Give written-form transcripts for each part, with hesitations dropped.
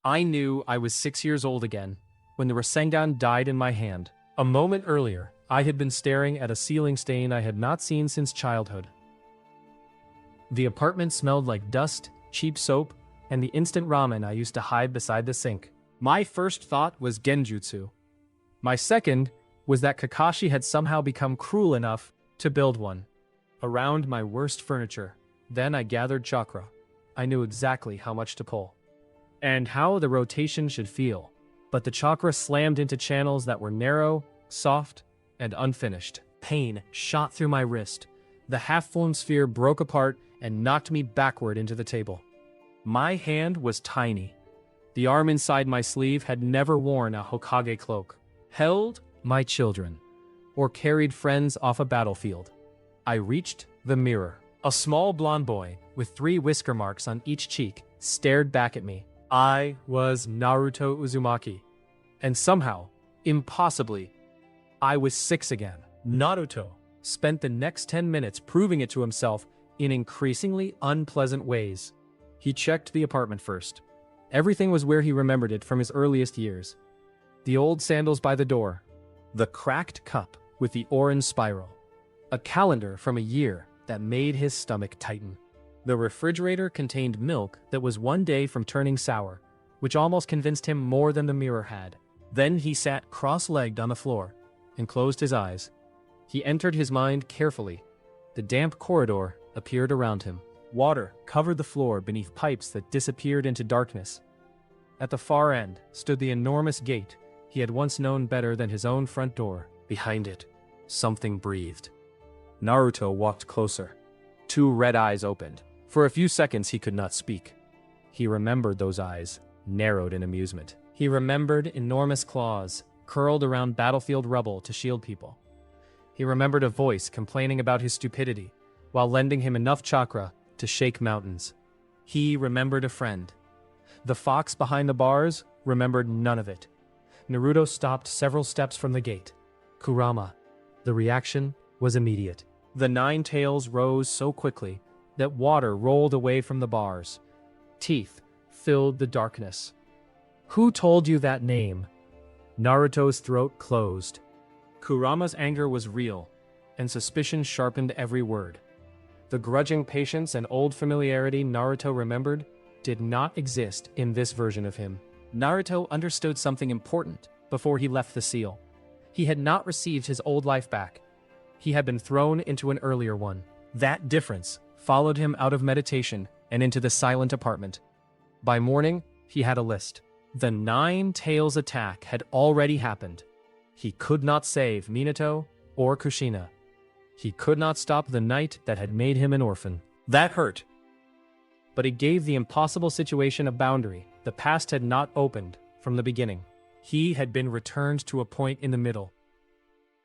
I knew I was 6 years old again when the Rasengan died in my hand. A moment earlier, I had been staring at a ceiling stain I had not seen since childhood. The apartment smelled like dust, cheap soap, and the instant ramen I used to hide beside the sink. My first thought was genjutsu. My second was that Kakashi had somehow become cruel enough to build one around my worst furniture. Then I gathered chakra. I knew exactly how much to pull and how the rotation should feel, but the chakra slammed into channels that were narrow, soft, and unfinished. Pain shot through my wrist. The half-formed sphere broke apart and knocked me backward into the table. My hand was tiny. The arm inside my sleeve had never worn a Hokage cloak, held my children, or carried friends off a battlefield. I reached the mirror. A small blonde boy with 3 whisker marks on each cheek stared back at me. I was Naruto Uzumaki. And somehow, impossibly, I was 6 again. Naruto spent the next 10 minutes proving it to himself in increasingly unpleasant ways. He checked the apartment first. Everything was where he remembered it from his earliest years. The old sandals by the door, the cracked cup with the orange spiral, a calendar from a year that made his stomach tighten. The refrigerator contained milk that was one day from turning sour, which almost convinced him more than the mirror had. Then he sat cross-legged on the floor and closed his eyes. He entered his mind carefully. The damp corridor appeared around him. Water covered the floor beneath pipes that disappeared into darkness. At the far end stood the enormous gate he had once known better than his own front door. Behind it, something breathed. Naruto walked closer. 2 red eyes opened. For a few seconds he could not speak. He remembered those eyes, narrowed in amusement. He remembered enormous claws, curled around battlefield rubble to shield people. He remembered a voice complaining about his stupidity, while lending him enough chakra to shake mountains. He remembered a friend. The fox behind the bars remembered none of it. Naruto stopped several steps from the gate. Kurama. The reaction was immediate. The 9 tails rose so quickly that water rolled away from the bars. Teeth filled the darkness. Who told you that name? Naruto's throat closed. Kurama's anger was real, and suspicion sharpened every word. The grudging patience and old familiarity Naruto remembered did not exist in this version of him. Naruto understood something important before he left the seal. He had not received his old life back. He had been thrown into an earlier one. That difference followed him out of meditation and into the silent apartment. By morning, he had a list. The 9 tails attack had already happened. He could not save Minato or Kushina. He could not stop the night that had made him an orphan. That hurt. But it gave the impossible situation a boundary the past had not opened from the beginning. He had been returned to a point in the middle.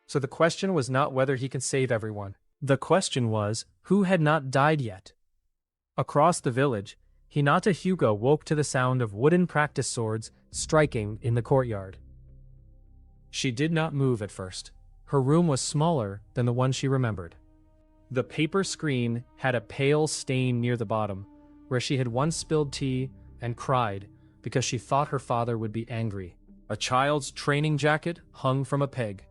So the question was not whether he could save everyone. The question was, who had not died yet? Across the village, Hinata Hyuga woke to the sound of wooden practice swords striking in the courtyard. She did not move at first. Her room was smaller than the one she remembered. The paper screen had a pale stain near the bottom, where she had once spilled tea and cried because she thought her father would be angry. A child's training jacket hung from a peg.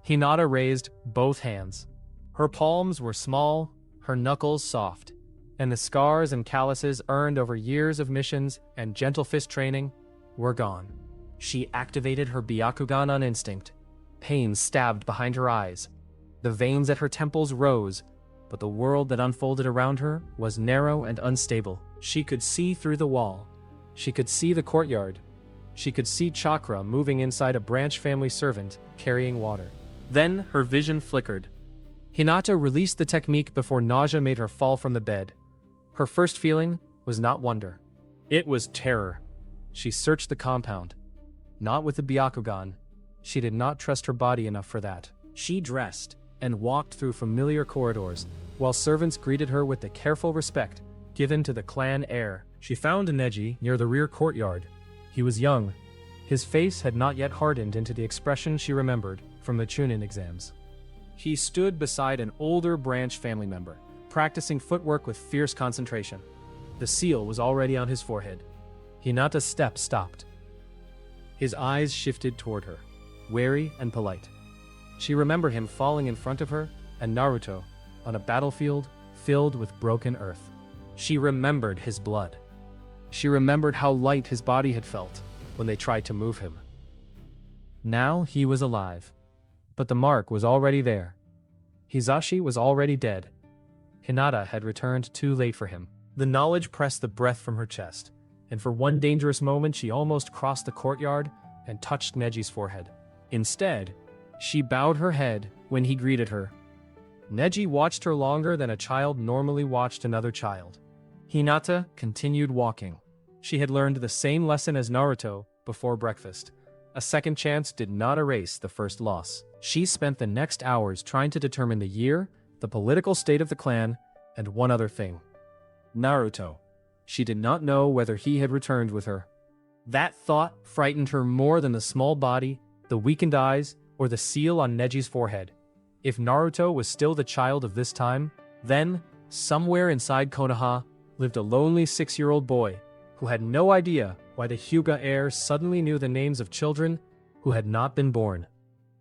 Hinata raised both hands. Her palms were small, her knuckles soft, and the scars and calluses earned over years of missions and gentle fist training were gone. She activated her Byakugan on instinct. Pain stabbed behind her eyes. The veins at her temples rose, but the world that unfolded around her was narrow and unstable. She could see through the wall. She could see the courtyard. She could see chakra moving inside a branch family servant carrying water. Then her vision flickered. Hinata released the technique before nausea made her fall from the bed. Her first feeling was not wonder. It was terror. She searched the compound. Not with the Byakugan. She did not trust her body enough for that. She dressed and walked through familiar corridors, while servants greeted her with the careful respect given to the clan heir. She found Neji near the rear courtyard. He was young. His face had not yet hardened into the expression she remembered from the Chunin exams. He stood beside an older branch family member, practicing footwork with fierce concentration. The seal was already on his forehead. Hinata's step stopped. His eyes shifted toward her, wary and polite. She remembered him falling in front of her and Naruto on a battlefield filled with broken earth. She remembered his blood. She remembered how light his body had felt when they tried to move him. Now he was alive, but the mark was already there. Hisashi was already dead. Hinata had returned too late for him. The knowledge pressed the breath from her chest, and for one dangerous moment she almost crossed the courtyard and touched Neji's forehead. Instead, she bowed her head when he greeted her. Neji watched her longer than a child normally watched another child. Hinata continued walking. She had learned the same lesson as Naruto before breakfast. A second chance did not erase the first loss. She spent the next hours trying to determine the year, the political state of the clan, and one other thing. Naruto. She did not know whether he had returned with her. That thought frightened her more than the small body, the weakened eyes, or the seal on Neji's forehead. If Naruto was still the child of this time, then, somewhere inside Konoha, lived a lonely 6-year-old boy who had no idea why the Hyuga heir suddenly knew the names of children who had not been born.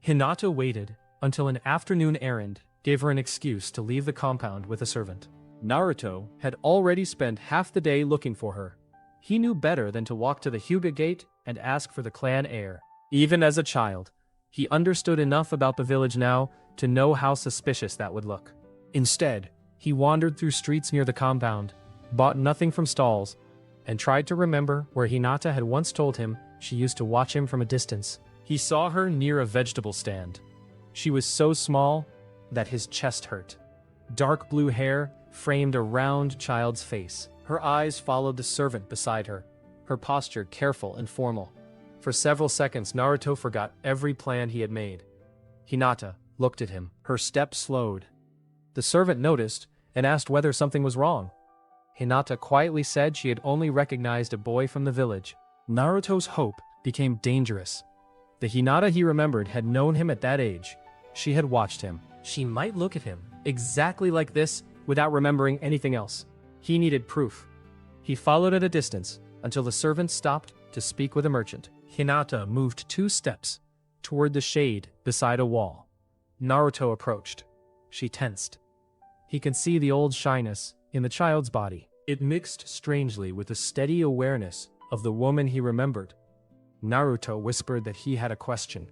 Hinata waited until an afternoon errand gave her an excuse to leave the compound with a servant. Naruto had already spent half the day looking for her. He knew better than to walk to the Hyuga gate and ask for the clan heir. Even as a child, he understood enough about the village now to know how suspicious that would look. Instead, he wandered through streets near the compound, bought nothing from stalls, and tried to remember where Hinata had once told him she used to watch him from a distance. He saw her near a vegetable stand. She was so small that his chest hurt. Dark blue hair framed a round child's face. Her eyes followed the servant beside her, her posture careful and formal. For several seconds, Naruto forgot every plan he had made. Hinata looked at him. Her step slowed. The servant noticed and asked whether something was wrong. Hinata quietly said she had only recognized a boy from the village. Naruto's hope became dangerous. The Hinata he remembered had known him at that age. She had watched him. She might look at him exactly like this without remembering anything else. He needed proof. He followed at a distance until the servant stopped to speak with a merchant. Hinata moved 2 steps toward the shade beside a wall. Naruto approached. She tensed. He could see the old shyness in the child's body. It mixed strangely with the steady awareness of the woman he remembered. Naruto whispered that he had a question.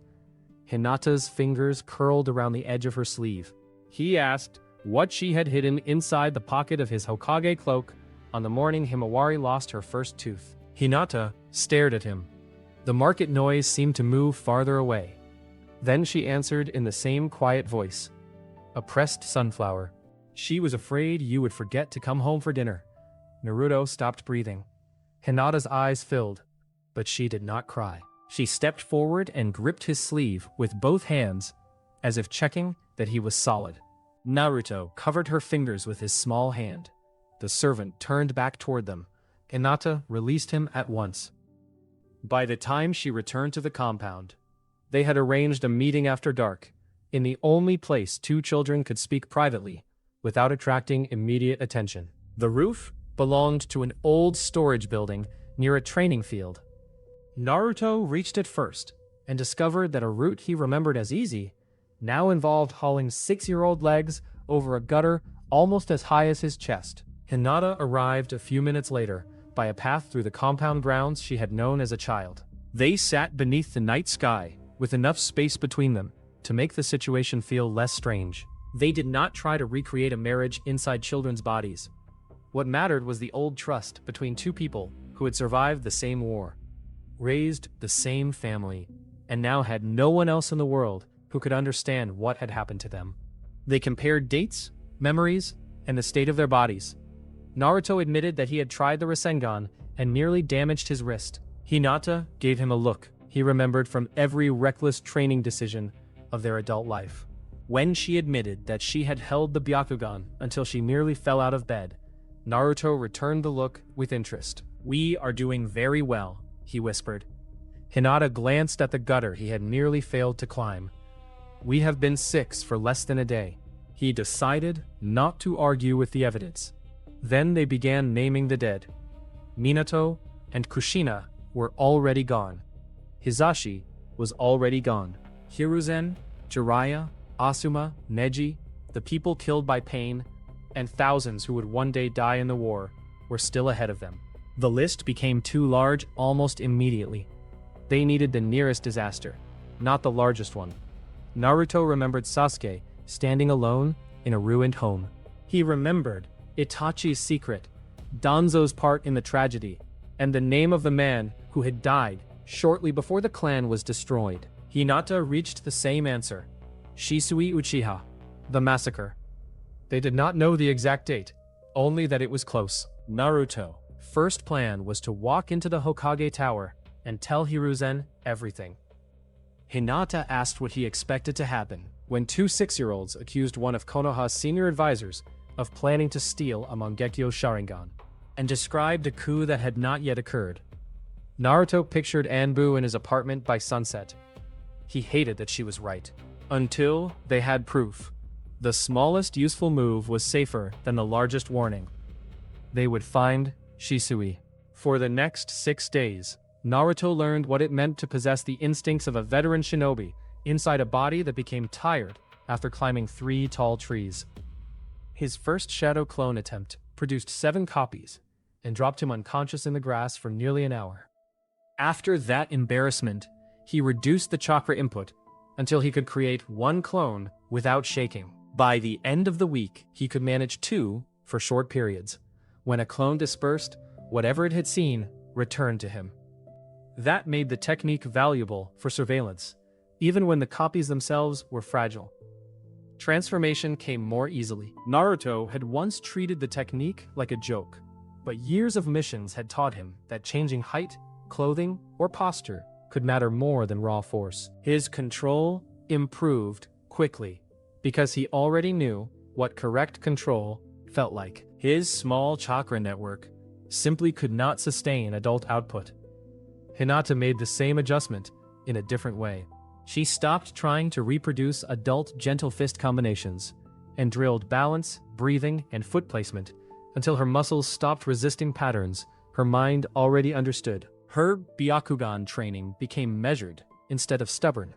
Hinata's fingers curled around the edge of her sleeve. He asked what she had hidden inside the pocket of his Hokage cloak on the morning Himawari lost her first tooth. Hinata stared at him. The market noise seemed to move farther away. Then she answered in the same quiet voice. A pressed sunflower. She was afraid you would forget to come home for dinner. Naruto stopped breathing. Hinata's eyes filled, but she did not cry. She stepped forward and gripped his sleeve with both hands, as if checking that he was solid. Naruto covered her fingers with his small hand. The servant turned back toward them. Hinata released him at once. By the time she returned to the compound, they had arranged a meeting after dark, in the only place 2 children could speak privately, without attracting immediate attention. The roof belonged to an old storage building near a training field. Naruto reached it first, and discovered that a route he remembered as easy now involved hauling 6-year-old legs over a gutter almost as high as his chest. Hinata arrived a few minutes later by a path through the compound grounds she had known as a child. They sat beneath the night sky, with enough space between them to make the situation feel less strange. They did not try to recreate a marriage inside children's bodies. What mattered was the old trust between 2 people who had survived the same war, raised the same family, and now had no one else in the world who could understand what had happened to them. They compared dates, memories, and the state of their bodies. Naruto admitted that he had tried the Rasengan and nearly damaged his wrist. Hinata gave him a look he remembered from every reckless training decision of their adult life. When she admitted that she had held the Byakugan until she nearly fell out of bed, Naruto returned the look with interest. "We are doing very well," he whispered. Hinata glanced at the gutter he had nearly failed to climb. "We have been 6 for less than a day." He decided not to argue with the evidence. Then they began naming the dead. Minato and Kushina were already gone. Hizashi was already gone. Hiruzen, Jiraiya, Asuma, Neji, the people killed by pain, and thousands who would one day die in the war, were still ahead of them. The list became too large almost immediately. They needed the nearest disaster, not the largest one. Naruto remembered Sasuke standing alone in a ruined home. He remembered Itachi's secret, Danzo's part in the tragedy, and the name of the man who had died shortly before the clan was destroyed. Hinata reached the same answer: Shisui Uchiha, the massacre. They did not know the exact date, only that it was close. Naruto's first plan was to walk into the Hokage Tower and tell Hiruzen everything. Hinata asked what he expected to happen when two 6-year-olds accused one of Konoha's senior advisors of planning to steal a Mangekyo Sharingan, and described a coup that had not yet occurred. Naruto pictured Anbu in his apartment by sunset. He hated that she was right. Until they had proof. The smallest useful move was safer than the largest warning. They would find Shisui. For the next 6 days, Naruto learned what it meant to possess the instincts of a veteran shinobi inside a body that became tired after climbing 3 tall trees. His first shadow clone attempt produced 7 copies and dropped him unconscious in the grass for nearly an hour. After that embarrassment, he reduced the chakra input until he could create 1 clone without shaking. By the end of the week, he could manage 2 for short periods. When a clone dispersed, whatever it had seen returned to him. That made the technique valuable for surveillance, even when the copies themselves were fragile. Transformation came more easily. Naruto had once treated the technique like a joke, but years of missions had taught him that changing height, clothing, or posture could matter more than raw force. His control improved quickly, because he already knew what correct control felt like. His small chakra network simply could not sustain adult output. Hinata made the same adjustment in a different way. She stopped trying to reproduce adult gentle fist combinations and drilled balance, breathing, and foot placement until her muscles stopped resisting patterns her mind already understood. Her Byakugan training became measured instead of stubborn.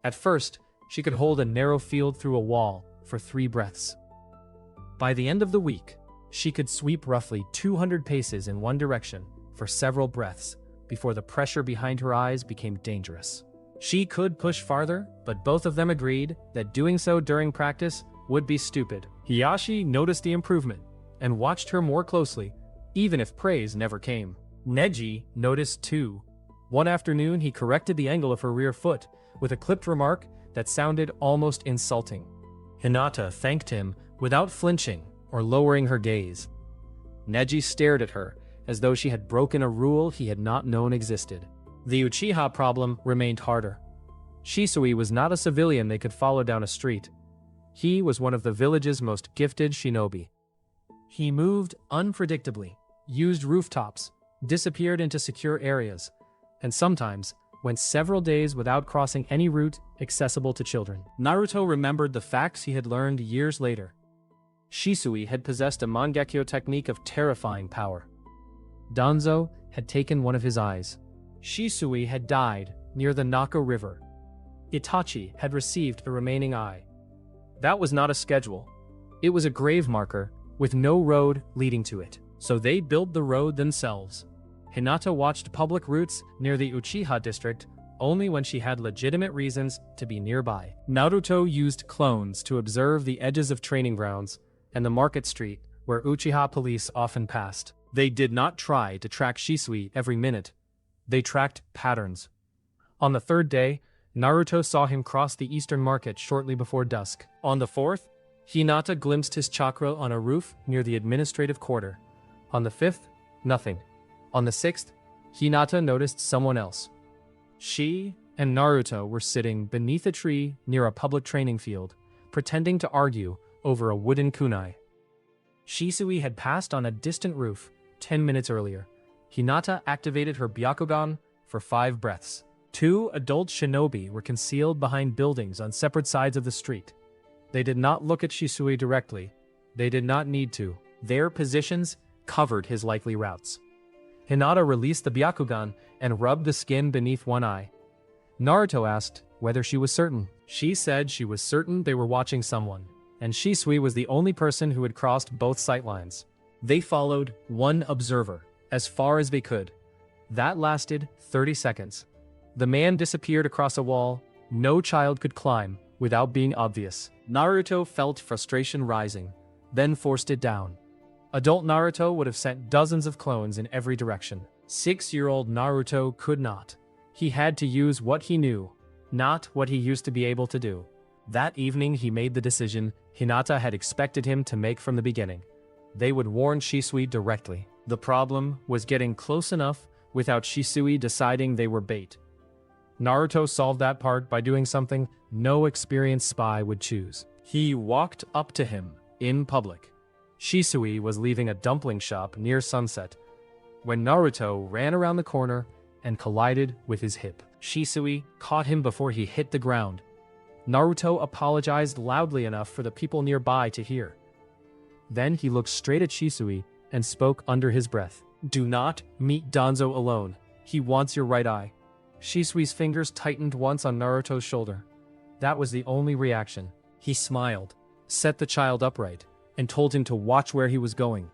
At first, she could hold a narrow field through a wall for 3 breaths. By the end of the week, she could sweep roughly 200 paces in one direction for several breaths before the pressure behind her eyes became dangerous. She could push farther, but both of them agreed that doing so during practice would be stupid. Hiyashi noticed the improvement and watched her more closely, even if praise never came. Neji noticed too. One afternoon, he corrected the angle of her rear foot with a clipped remark that sounded almost insulting. Hinata thanked him without flinching or lowering her gaze. Neji stared at her as though she had broken a rule he had not known existed. The Uchiha problem remained harder. Shisui was not a civilian they could follow down a street. He was one of the village's most gifted shinobi. He moved unpredictably, used rooftops, disappeared into secure areas, and sometimes went several days without crossing any route accessible to children. Naruto remembered the facts he had learned years later. Shisui had possessed a Mangekyo technique of terrifying power. Danzo had taken one of his eyes. Shisui had died near the Naka River. Itachi had received the remaining eye. That was not a schedule. It was a grave marker with no road leading to it. So they built the road themselves. Hinata watched public routes near the Uchiha district only when she had legitimate reasons to be nearby. Naruto used clones to observe the edges of training grounds and the market street where Uchiha police often passed. They did not try to track Shisui every minute. They tracked patterns. On the 3rd day, Naruto saw him cross the eastern market shortly before dusk. On the 4th, Hinata glimpsed his chakra on a roof near the administrative quarter. On the 5th, nothing. On the 6th, Hinata noticed someone else. She and Naruto were sitting beneath a tree near a public training field, pretending to argue over a wooden kunai. Shisui had passed on a distant roof 10 minutes earlier. Hinata activated her Byakugan for 5 breaths. 2 adult shinobi were concealed behind buildings on separate sides of the street. They did not look at Shisui directly. They did not need to. Their positions covered his likely routes. Hinata released the Byakugan and rubbed the skin beneath one eye. Naruto asked whether she was certain. She said she was certain they were watching someone, and Shisui was the only person who had crossed both sightlines. They followed one observer as far as they could. That lasted 30 seconds. The man disappeared across a wall no child could climb without being obvious. Naruto felt frustration rising, then forced it down. Adult Naruto would have sent dozens of clones in every direction. 6-year-old Naruto could not. He had to use what he knew, not what he used to be able to do. That evening he made the decision Hinata had expected him to make from the beginning. They would warn Shisui directly. The problem was getting close enough without Shisui deciding they were bait. Naruto solved that part by doing something no experienced spy would choose. He walked up to him in public. Shisui was leaving a dumpling shop near sunset when Naruto ran around the corner and collided with his hip. Shisui caught him before he hit the ground. Naruto apologized loudly enough for the people nearby to hear. Then he looked straight at Shisui and spoke under his breath. "Do not meet Danzo alone. He wants your right eye." Shisui's fingers tightened once on Naruto's shoulder. That was the only reaction. He smiled, set the child upright, and told him to watch where he was going.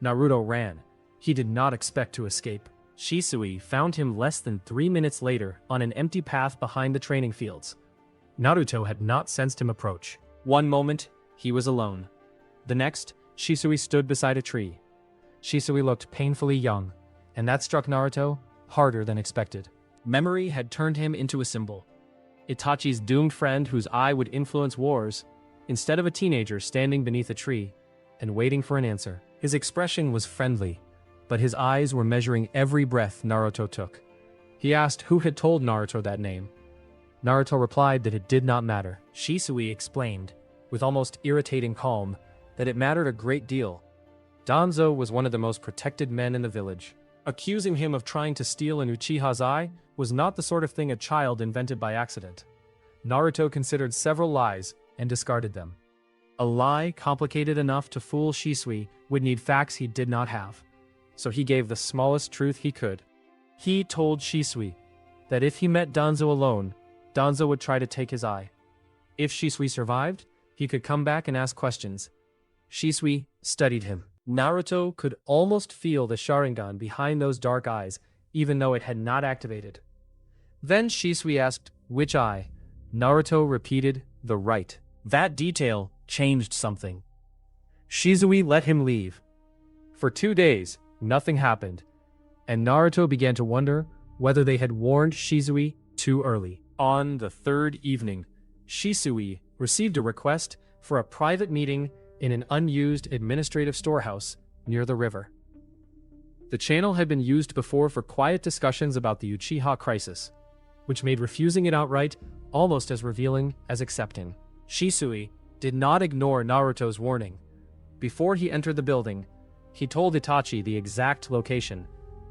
Naruto ran. He did not expect to escape. Shisui found him less than 3 minutes later on an empty path behind the training fields. Naruto had not sensed him approach. One moment, he was alone. The next, Shisui stood beside a tree. Shisui looked painfully young, and that struck Naruto harder than expected. Memory had turned him into a symbol. Itachi's doomed friend whose eye would influence wars, instead of a teenager standing beneath a tree and waiting for an answer. His expression was friendly, but his eyes were measuring every breath Naruto took. He asked who had told Naruto that name. Naruto replied that it did not matter. Shisui explained, with almost irritating calm, that it mattered a great deal. Danzo was one of the most protected men in the village. Accusing him of trying to steal an Uchiha's eye was not the sort of thing a child invented by accident. Naruto considered several lies and discarded them. A lie complicated enough to fool Shisui would need facts he did not have, so he gave the smallest truth he could. He told Shisui that if he met Danzo alone, Danzo would try to take his eye. If Shisui survived, he could come back and ask questions. Shisui studied him. Naruto could almost feel the Sharingan behind those dark eyes, even though it had not activated. Then Shisui asked, which eye? Naruto repeated, the right. That detail changed something. Shisui let him leave. For 2 days, nothing happened, and Naruto began to wonder whether they had warned Shisui too early. On the third evening, Shisui received a request for a private meeting in an unused administrative storehouse near the river. The channel had been used before for quiet discussions about the Uchiha crisis, which made refusing it outright almost as revealing as accepting. Shisui did not ignore Naruto's warning. Before he entered the building, he told Itachi the exact location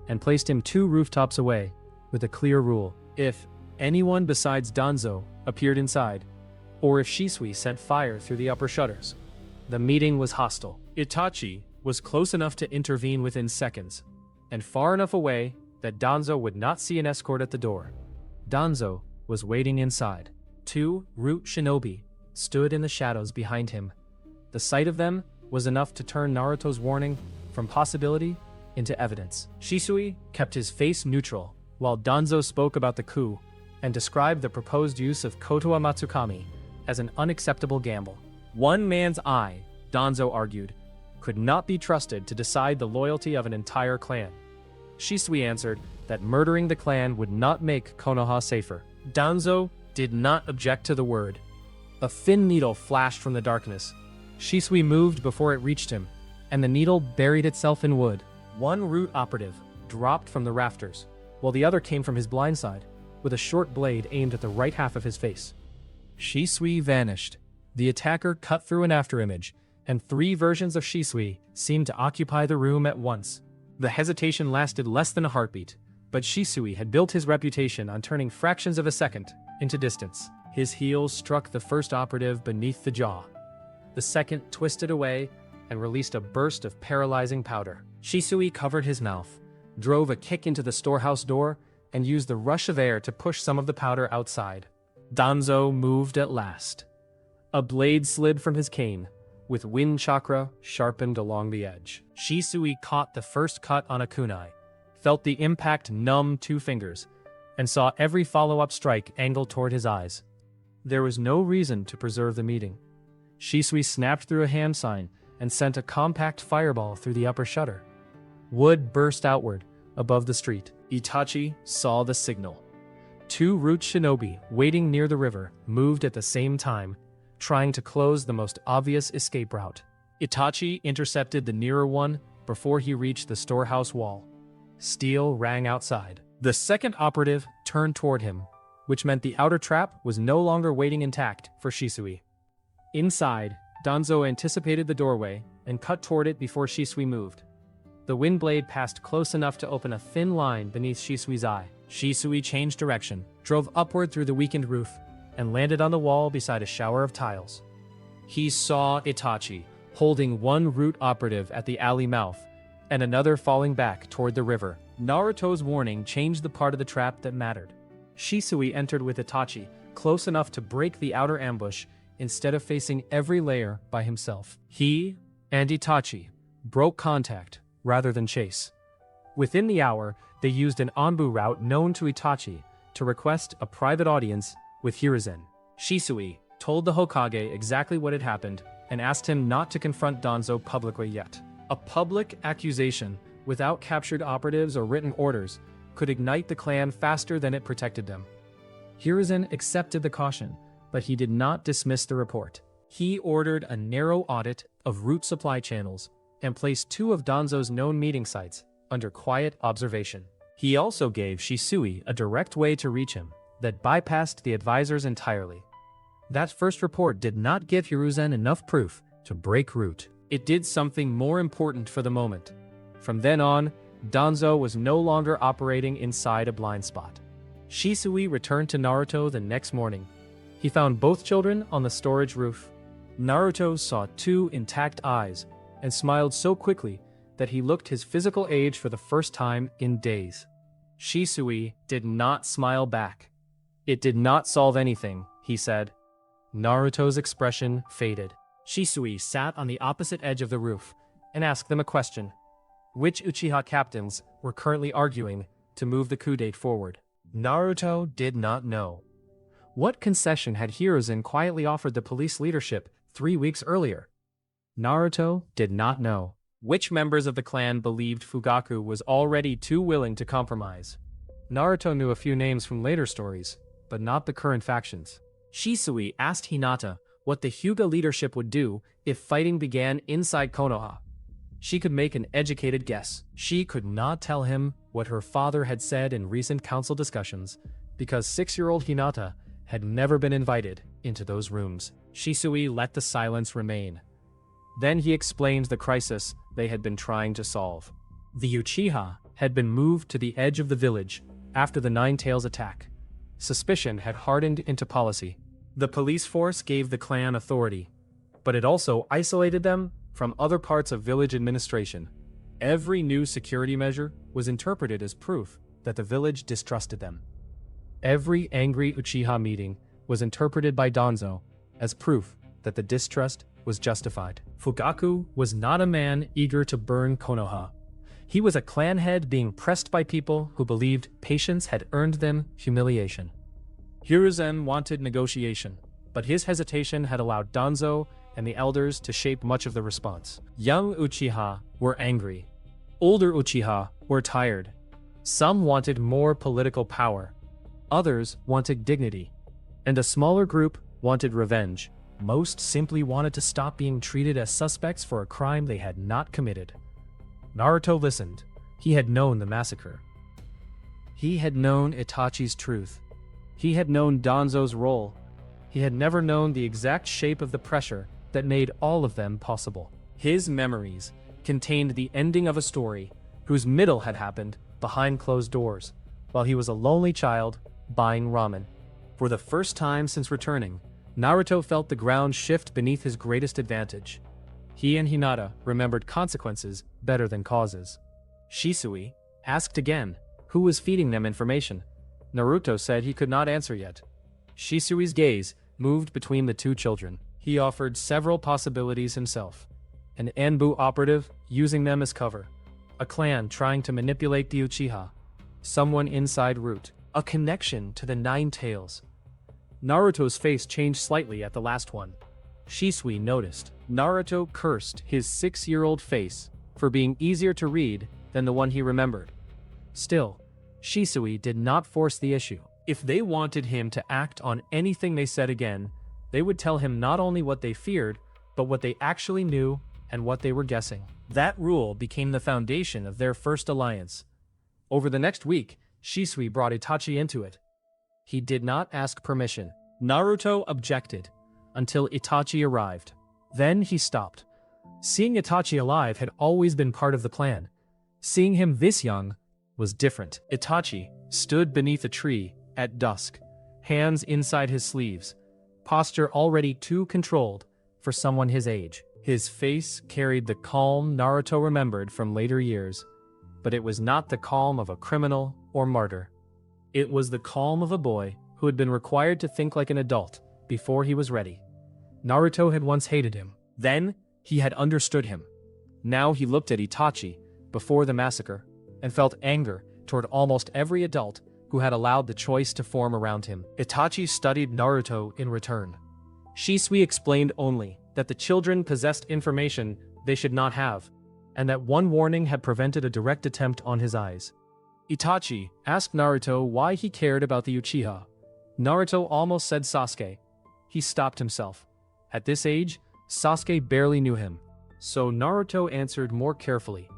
and placed him 2 rooftops away with a clear rule. If anyone besides Danzo appeared inside, or if Shisui sent fire through the upper shutters, the meeting was hostile. Itachi was close enough to intervene within seconds, and far enough away that Danzo would not see an escort at the door. Danzo was waiting inside. 2 root shinobi stood in the shadows behind him. The sight of them was enough to turn Naruto's warning from possibility into evidence. Shisui kept his face neutral, while Danzo spoke about the coup and described the proposed use of Kotoa Matsukami as an unacceptable gamble. One man's eye, Danzo argued, could not be trusted to decide the loyalty of an entire clan. Shisui answered that murdering the clan would not make Konoha safer. Danzo did not object to the word. A thin needle flashed from the darkness. Shisui moved before it reached him, and the needle buried itself in wood. One root operative dropped from the rafters, while the other came from his blind side, with a short blade aimed at the right half of his face. Shisui vanished. The attacker cut through an afterimage, and 3 versions of Shisui seemed to occupy the room at once. The hesitation lasted less than a heartbeat, but Shisui had built his reputation on turning fractions of a second into distance. His heels struck the first operative beneath the jaw. The second twisted away and released a burst of paralyzing powder. Shisui covered his mouth, drove a kick into the storehouse door, and used the rush of air to push some of the powder outside. Danzo moved at last. A blade slid from his cane, with wind chakra sharpened along the edge. Shisui caught the first cut on a kunai, felt the impact numb 2 fingers, and saw every follow-up strike angled toward his eyes. There was no reason to preserve the meeting. Shisui snapped through a hand sign and sent a compact fireball through the upper shutter. Wood burst outward, above the street. Itachi saw the signal. 2 root shinobi waiting near the river moved at the same time, trying to close the most obvious escape route. Itachi intercepted the nearer one before he reached the storehouse wall. Steel rang outside. The second operative turned toward him, which meant the outer trap was no longer waiting intact for Shisui. Inside, Danzo anticipated the doorway and cut toward it before Shisui moved. The wind blade passed close enough to open a thin line beneath Shisui's eye. Shisui changed direction, drove upward through the weakened roof, and landed on the wall beside a shower of tiles. He saw Itachi, holding 1 root operative at the alley mouth, and another falling back toward the river. Naruto's warning changed the part of the trap that mattered. Shisui entered with Itachi, close enough to break the outer ambush instead of facing every layer by himself. He and Itachi broke contact rather than chase. Within the hour, they used an Anbu route known to Itachi to request a private audience with Hiruzen. Shisui told the Hokage exactly what had happened and asked him not to confront Danzo publicly yet. A public accusation without captured operatives or written orders could ignite the clan faster than it protected them. Hiruzen accepted the caution, but he did not dismiss the report. He ordered a narrow audit of route supply channels and placed 2 of Danzo's known meeting sites under quiet observation. He also gave Shisui a direct way to reach him that bypassed the advisors entirely. That first report did not give Hiruzen enough proof to break route. It did something more important for the moment. From then on, Danzo was no longer operating inside a blind spot. Shisui returned to Naruto the next morning. He found both children on the storage roof. Naruto saw 2 intact eyes and smiled so quickly that he looked his physical age for the first time in days. Shisui did not smile back. It did not solve anything, he said. Naruto's expression faded. Shisui sat on the opposite edge of the roof and asked them a question. Which Uchiha captains were currently arguing to move the coup date forward? Naruto did not know. What concession had Hiruzen quietly offered the police leadership 3 weeks earlier? Naruto did not know. Which members of the clan believed Fugaku was already too willing to compromise? Naruto knew a few names from later stories, but not the current factions. Shisui asked Hinata what the Hyuga leadership would do if fighting began inside Konoha. She could make an educated guess. She could not tell him what her father had said in recent council discussions, because 6-year-old Hinata had never been invited into those rooms. Shisui let the silence remain. Then he explained the crisis they had been trying to solve. The Uchiha had been moved to the edge of the village after the Nine Tails attack. Suspicion had hardened into policy. The police force gave the clan authority, but it also isolated them from other parts of village administration. Every new security measure was interpreted as proof that the village distrusted them. Every angry Uchiha meeting was interpreted by Danzo as proof that the distrust was justified. Fugaku was not a man eager to burn Konoha. He was a clan head being pressed by people who believed patience had earned them humiliation. Hiruzen wanted negotiation, but his hesitation had allowed Danzo and the elders to shape much of the response. Young Uchiha were angry. Older Uchiha were tired. Some wanted more political power. Others wanted dignity. And a smaller group wanted revenge. Most simply wanted to stop being treated as suspects for a crime they had not committed. Naruto listened. He had known the massacre. He had known Itachi's truth. He had known Danzo's role. He had never known the exact shape of the pressure that made all of them possible. His memories contained the ending of a story whose middle had happened behind closed doors, while he was a lonely child buying ramen. For the first time since returning, Naruto felt the ground shift beneath his greatest advantage. He and Hinata remembered consequences better than causes. Shisui Asked again, who was feeding them information, Naruto said he could not answer yet. Shisui's gaze moved between the two children. He offered several possibilities himself. An Anbu operative using them as cover. A clan trying to manipulate the Uchiha. Someone inside Root. A connection to the Nine Tails. Naruto's face changed slightly at the last one. Shisui noticed. Naruto cursed his 6-year-old face for being easier to read than the one he remembered. Still, Shisui did not force the issue. If they wanted him to act on anything they said again, they would tell him not only what they feared, but what they actually knew and what they were guessing. That rule became the foundation of their first alliance. Over the next week, Shisui brought Itachi into it. He did not ask permission. Naruto objected until Itachi arrived. Then he stopped. Seeing Itachi alive had always been part of the plan. Seeing him this young was different. Itachi stood beneath a tree at dusk, hands inside his sleeves, posture already too controlled for someone his age. His face carried the calm Naruto remembered from later years, but it was not the calm of a criminal or martyr. It was the calm of a boy who had been required to think like an adult before he was ready. Naruto had once hated him. Then, he had understood him. Now he looked at Itachi before the massacre and felt anger toward almost every adult who had allowed the choice to form around him. Itachi studied Naruto in return. Shisui explained only that the children possessed information they should not have, and that one warning had prevented a direct attempt on his eyes. Itachi asked Naruto why he cared about the Uchiha. Naruto almost said Sasuke. He stopped himself. At this age, Sasuke barely knew him, so Naruto answered more carefully.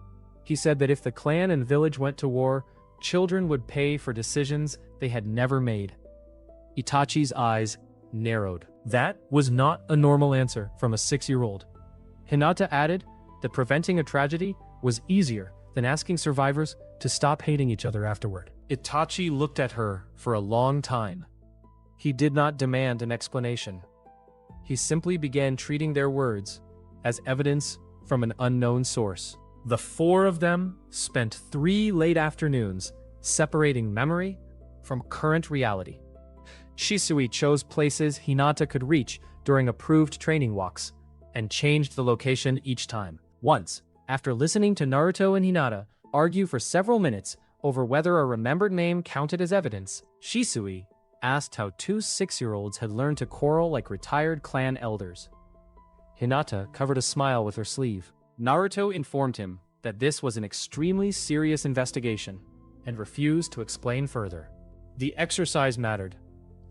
He said that if the clan and village went to war, children would pay for decisions they had never made. Itachi's eyes narrowed. That was not a normal answer from a 6-year-old. Hinata added that preventing a tragedy was easier than asking survivors to stop hating each other afterward. Itachi looked at her for a long time. He did not demand an explanation. He simply began treating their words as evidence from an unknown source. The four of them spent 3 late afternoons separating memory from current reality. Shisui chose places Hinata could reach during approved training walks and changed the location each time. Once, after listening to Naruto and Hinata argue for several minutes over whether a remembered name counted as evidence, Shisui asked how 2 6-year-olds had learned to quarrel like retired clan elders. Hinata covered a smile with her sleeve. Naruto informed him that this was an extremely serious investigation and refused to explain further. The exercise mattered.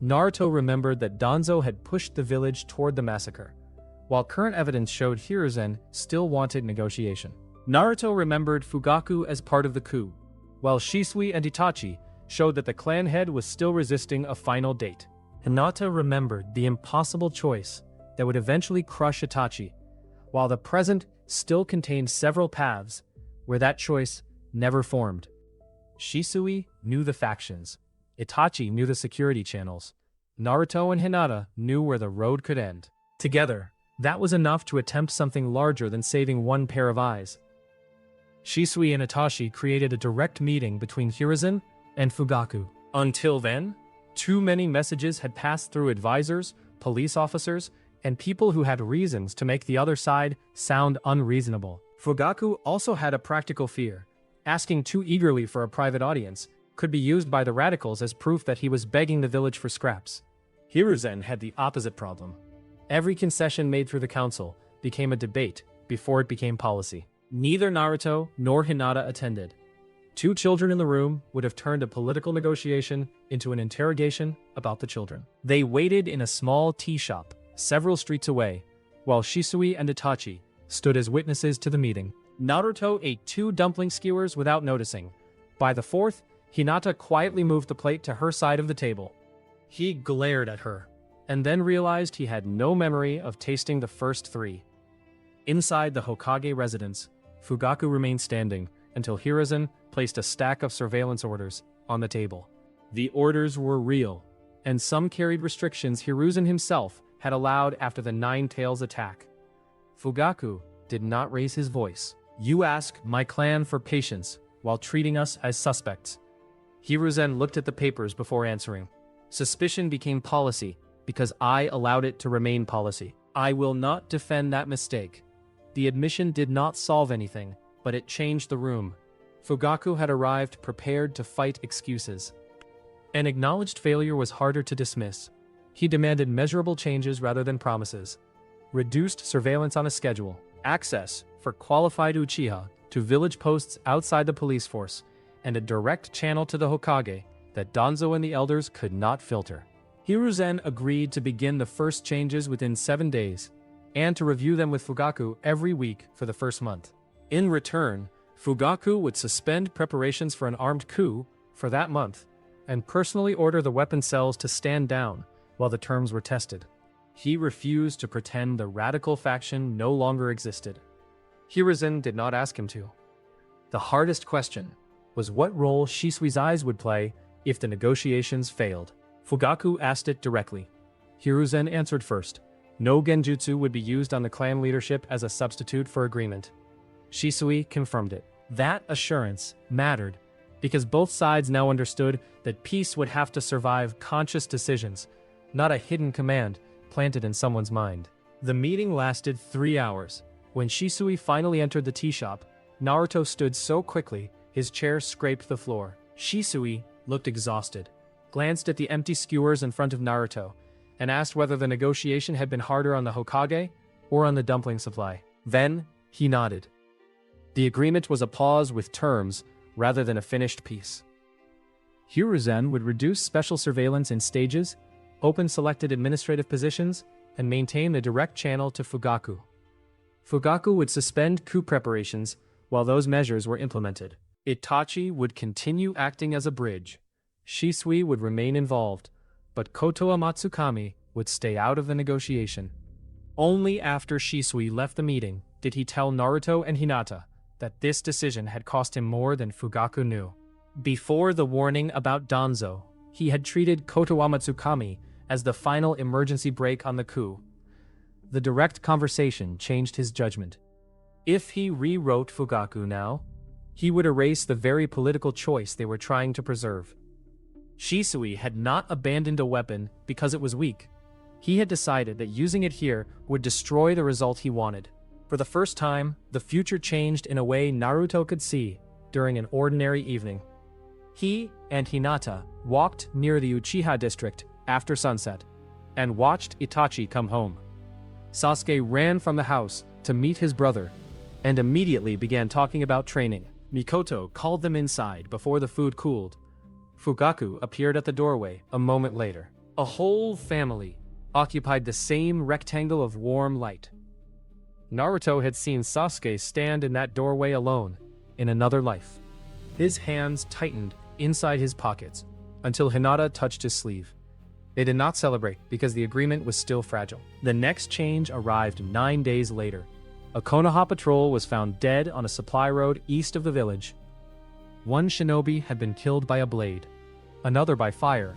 Naruto remembered that Danzo had pushed the village toward the massacre, while current evidence showed Hiruzen still wanted negotiation. Naruto remembered Fugaku as part of the coup, while Shisui and Itachi showed that the clan head was still resisting a final date. Hinata remembered the impossible choice that would eventually crush Itachi, while the present still contained several paths where that choice never formed. Shisui knew the factions. Itachi knew the security channels. Naruto and Hinata knew where the road could end. Together, that was enough to attempt something larger than saving one pair of eyes. Shisui and Itachi created a direct meeting between Hiruzen and Fugaku. Until then, too many messages had passed through advisors, police officers, and people who had reasons to make the other side sound unreasonable. Fugaku also had a practical fear. Asking too eagerly for a private audience could be used by the radicals as proof that he was begging the village for scraps. Hiruzen had the opposite problem. Every concession made through the council became a debate before it became policy. Neither Naruto nor Hinata attended. 2 children in the room would have turned a political negotiation into an interrogation about the children. They waited in a small tea shop several streets away, while Shisui and Itachi stood as witnesses to the meeting. Naruto ate 2 dumpling skewers without noticing. By the 4th, Hinata quietly moved the plate to her side of the table. He glared at her, and then realized he had no memory of tasting the first 3. Inside the Hokage residence, Fugaku remained standing until Hiruzen placed a stack of surveillance orders on the table. The orders were real, and some carried restrictions Hiruzen himself had allowed after the Nine Tails attack. Fugaku did not raise his voice. "You ask my clan for patience while treating us as suspects. Hiruzen looked at the papers before answering. Suspicion became policy because I allowed it to remain policy. I will not defend that mistake. The admission did not solve anything, but it changed the room. Fugaku had arrived prepared to fight excuses. An acknowledged failure was harder to dismiss. He demanded measurable changes rather than promises. Reduced surveillance on a schedule, access for qualified Uchiha to village posts outside the police force, and a direct channel to the Hokage that Danzo and the elders could not filter. Hiruzen agreed to begin the first changes within 7 days, and to review them with Fugaku every week for the first month. In return, Fugaku would suspend preparations for an armed coup for that month, and personally order the weapon cells to stand down while the terms were tested. He refused to pretend the radical faction no longer existed. Hiruzen did not ask him to. The hardest question was what role Shisui's eyes would play if the negotiations failed. Fugaku asked it directly. Hiruzen answered first. No genjutsu would be used on the clan leadership as a substitute for agreement. Shisui confirmed it. That assurance mattered, because both sides now understood that peace would have to survive conscious decisions, not a hidden command planted in someone's mind. The meeting lasted 3 hours. When Shisui finally entered the tea shop, Naruto stood so quickly, his chair scraped the floor. Shisui looked exhausted, glanced at the empty skewers in front of Naruto, and asked whether the negotiation had been harder on the Hokage or on the dumpling supply. Then, he nodded. The agreement was a pause with terms rather than a finished piece. Hiruzen would reduce special surveillance in stages, open selected administrative positions, and maintain a direct channel to Fugaku. Fugaku would suspend coup preparations while those measures were implemented. Itachi would continue acting as a bridge. Shisui would remain involved, but Kotoa Matsukami would stay out of the negotiation. Only after Shisui left the meeting did he tell Naruto and Hinata that this decision had cost him more than Fugaku knew. Before the warning about Danzo, he had treated Kotoa Matsukami as the final emergency brake on the coup. The direct conversation changed his judgment. If he rewrote Fugaku now, he would erase the very political choice they were trying to preserve. Shisui had not abandoned a weapon because it was weak. He had decided that using it here would destroy the result he wanted. For the first time, the future changed in a way Naruto could see during an ordinary evening. He and Hinata walked near the Uchiha district after sunset and watched Itachi come home. Sasuke ran from the house to meet his brother and immediately began talking about training. Mikoto called them inside before the food cooled. Fugaku appeared at the doorway a moment later. A whole family occupied the same rectangle of warm light. Naruto had seen Sasuke stand in that doorway alone in another life. His hands tightened inside his pockets until Hinata touched his sleeve. They did not celebrate because the agreement was still fragile. The next change arrived 9 days later. A Konoha patrol was found dead on a supply road east of the village. One shinobi had been killed by a blade, another by fire,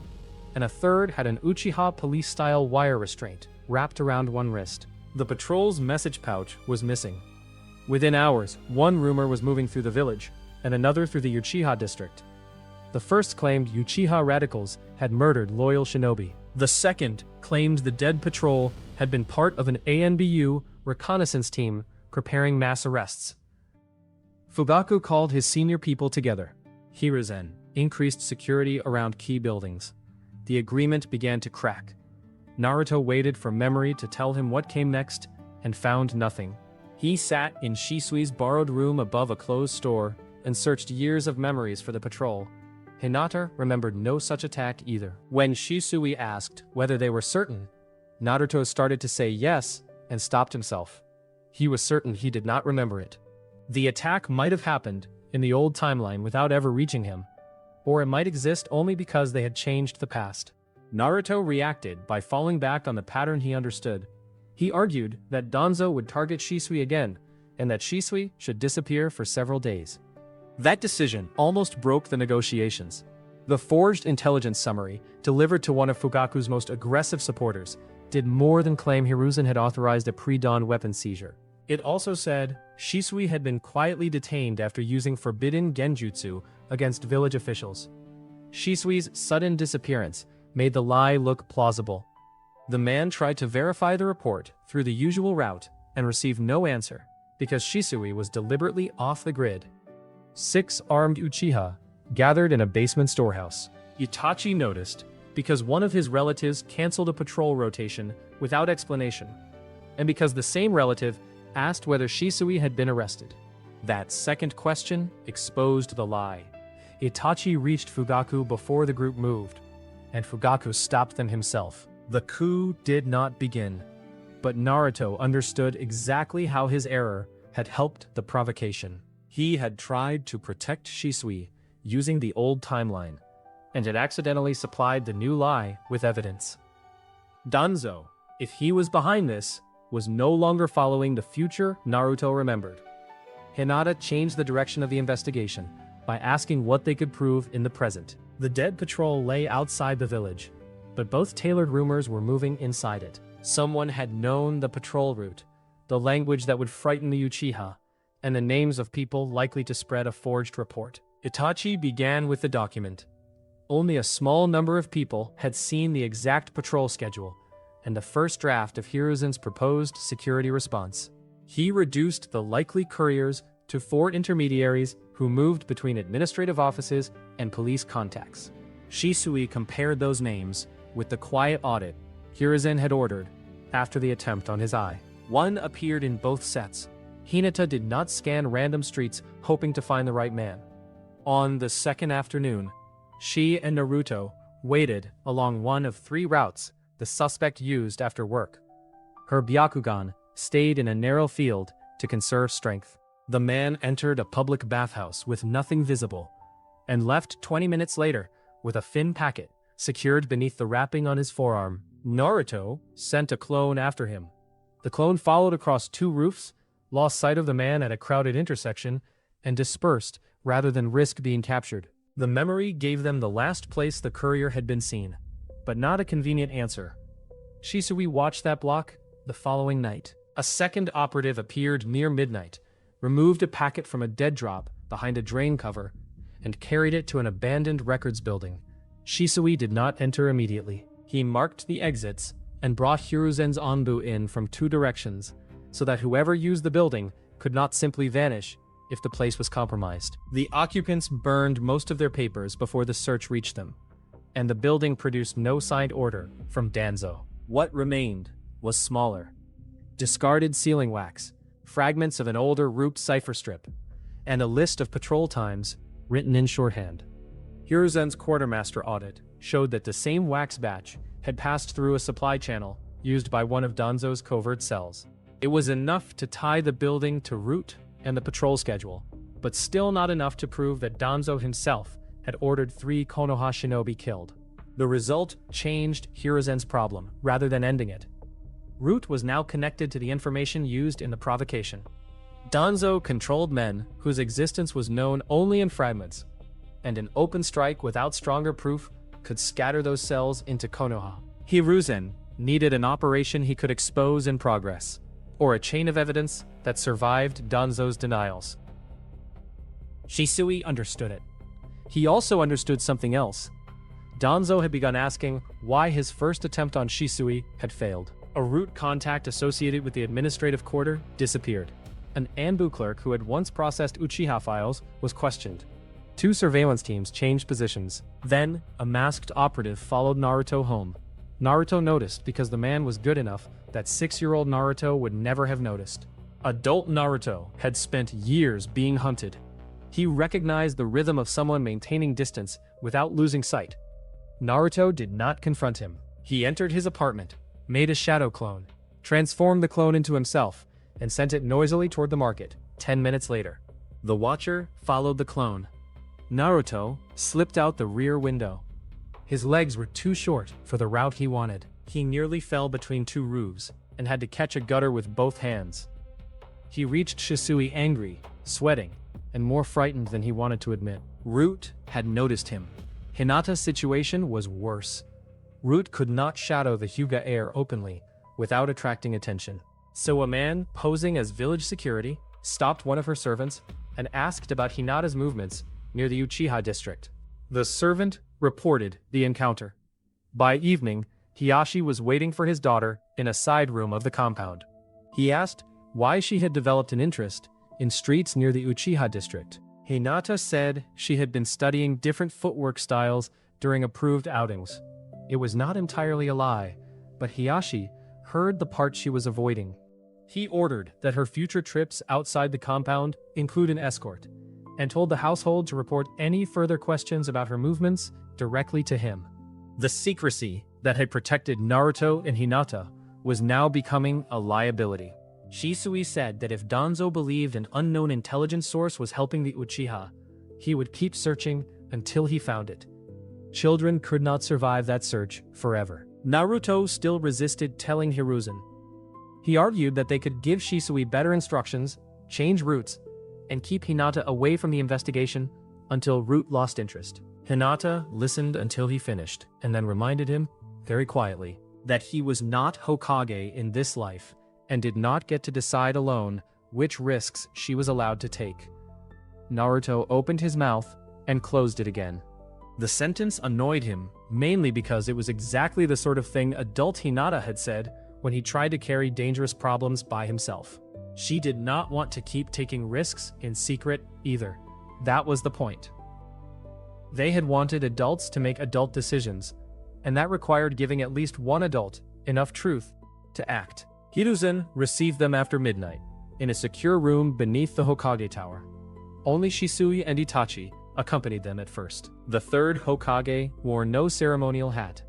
and a third had an Uchiha police-style wire restraint wrapped around one wrist. The patrol's message pouch was missing. Within hours, one rumor was moving through the village, and another through the Uchiha district. The first claimed Uchiha radicals had murdered loyal shinobi. The second claimed the dead patrol had been part of an ANBU reconnaissance team preparing mass arrests. Fugaku called his senior people together. Hiruzen increased security around key buildings. The agreement began to crack. Naruto waited for memory to tell him what came next and found nothing. He sat in Shisui's borrowed room above a closed store and searched years of memories for the patrol. Hinata remembered no such attack either. When Shisui asked whether they were certain, Naruto started to say yes and stopped himself. He was certain he did not remember it. The attack might have happened in the old timeline without ever reaching him, or it might exist only because they had changed the past. Naruto reacted by falling back on the pattern he understood. He argued that Danzo would target Shisui again, and that Shisui should disappear for several days. That decision almost broke the negotiations. The forged intelligence summary, delivered to one of Fugaku's most aggressive supporters, did more than claim Hiruzen had authorized a pre-dawn weapon seizure. It also said Shisui had been quietly detained after using forbidden genjutsu against village officials. Shisui's sudden disappearance made the lie look plausible. The man tried to verify the report through the usual route and received no answer because Shisui was deliberately off the grid. 6 armed Uchiha gathered in a basement storehouse. Itachi noticed because one of his relatives canceled a patrol rotation without explanation, and because the same relative asked whether Shisui had been arrested. That second question exposed the lie. Itachi reached Fugaku before the group moved, and Fugaku stopped them himself. The coup did not begin, but Naruto understood exactly how his error had helped the provocation. He had tried to protect Shisui using the old timeline, and had accidentally supplied the new lie with evidence. Danzo, if he was behind this, was no longer following the future Naruto remembered. Hinata changed the direction of the investigation by asking what they could prove in the present. The dead patrol lay outside the village, but both tailored rumors were moving inside it. Someone had known the patrol route, the language that would frighten the Uchiha, and the names of people likely to spread a forged report. Itachi began with the document. Only a small number of people had seen the exact patrol schedule and the first draft of Hiruzen's proposed security response. He reduced the likely couriers to 4 intermediaries who moved between administrative offices and police contacts. Shisui compared those names with the quiet audit Hiruzen had ordered after the attempt on his eye. One appeared in both sets. Hinata did not scan random streets hoping to find the right man. On the second afternoon, she and Naruto waited along one of 3 routes the suspect used after work. Her Byakugan stayed in a narrow field to conserve strength. The man entered a public bathhouse with nothing visible and left 20 minutes later with a thin packet secured beneath the wrapping on his forearm. Naruto sent a clone after him. The clone followed across 2 roofs, lost sight of the man at a crowded intersection, and dispersed rather than risk being captured. The memory gave them the last place the courier had been seen, but not a convenient answer. Shisui watched that block the following night. A second operative appeared near midnight, removed a packet from a dead drop behind a drain cover, and carried it to an abandoned records building. Shisui did not enter immediately. He marked the exits and brought Hiruzen's Anbu in from 2 directions, so that whoever used the building could not simply vanish if the place was compromised. The occupants burned most of their papers before the search reached them, and the building produced no signed order from Danzo. What remained was smaller. Discarded sealing wax, fragments of an older Root cipher strip, and a list of patrol times written in shorthand. Hiruzen's quartermaster audit showed that the same wax batch had passed through a supply channel used by one of Danzo's covert cells. It was enough to tie the building to Root and the patrol schedule, but still not enough to prove that Danzo himself had ordered 3 Konoha shinobi killed. The result changed Hiruzen's problem rather than ending it. Root was now connected to the information used in the provocation. Danzo controlled men whose existence was known only in fragments, and an open strike without stronger proof could scatter those cells into Konoha. Hiruzen needed an operation he could expose in progress, or a chain of evidence that survived Danzo's denials. Shisui understood it. He also understood something else. Danzo had begun asking why his first attempt on Shisui had failed. A Root contact associated with the administrative quarter disappeared. An Anbu clerk who had once processed Uchiha files was questioned. 2 surveillance teams changed positions. Then, a masked operative followed Naruto home. Naruto noticed because the man was good enough that 6-year-old Naruto would never have noticed. Adult Naruto had spent years being hunted. He recognized the rhythm of someone maintaining distance without losing sight. Naruto did not confront him. He entered his apartment, made a shadow clone, transformed the clone into himself, and sent it noisily toward the market. 10 minutes later, the Watcher followed the clone. Naruto slipped out the rear window. His legs were too short for the route he wanted. He nearly fell between 2 roofs and had to catch a gutter with both hands. He reached Shisui angry, sweating, and more frightened than he wanted to admit. Root had noticed him. Hinata's situation was worse. Root could not shadow the Hyuga heir openly without attracting attention. So a man, posing as village security, stopped one of her servants and asked about Hinata's movements near the Uchiha district. The servant reported the encounter. By evening, Hiyashi was waiting for his daughter in a side room of the compound. He asked why she had developed an interest in streets near the Uchiha district. Hinata said she had been studying different footwork styles during approved outings. It was not entirely a lie, but Hiyashi heard the part she was avoiding. He ordered that her future trips outside the compound include an escort, and told the household to report any further questions about her movements directly to him. The secrecy that had protected Naruto and Hinata was now becoming a liability. Shisui said that if Danzo believed an unknown intelligence source was helping the Uchiha, he would keep searching until he found it. Children could not survive that search forever. Naruto still resisted telling Hiruzen. He argued that they could give Shisui better instructions, change routes, and keep Hinata away from the investigation until Root lost interest. Hinata listened until he finished, and then reminded him, very quietly, that he was not Hokage in this life, and did not get to decide alone which risks she was allowed to take. Naruto opened his mouth and closed it again. The sentence annoyed him, mainly because it was exactly the sort of thing adult Hinata had said when he tried to carry dangerous problems by himself. She did not want to keep taking risks in secret either. That was the point. They had wanted adults to make adult decisions, and that required giving at least one adult enough truth to act. Hiruzen received them after midnight, in a secure room beneath the Hokage Tower. Only Shisui and Itachi accompanied them at first. The third Hokage wore no ceremonial hat.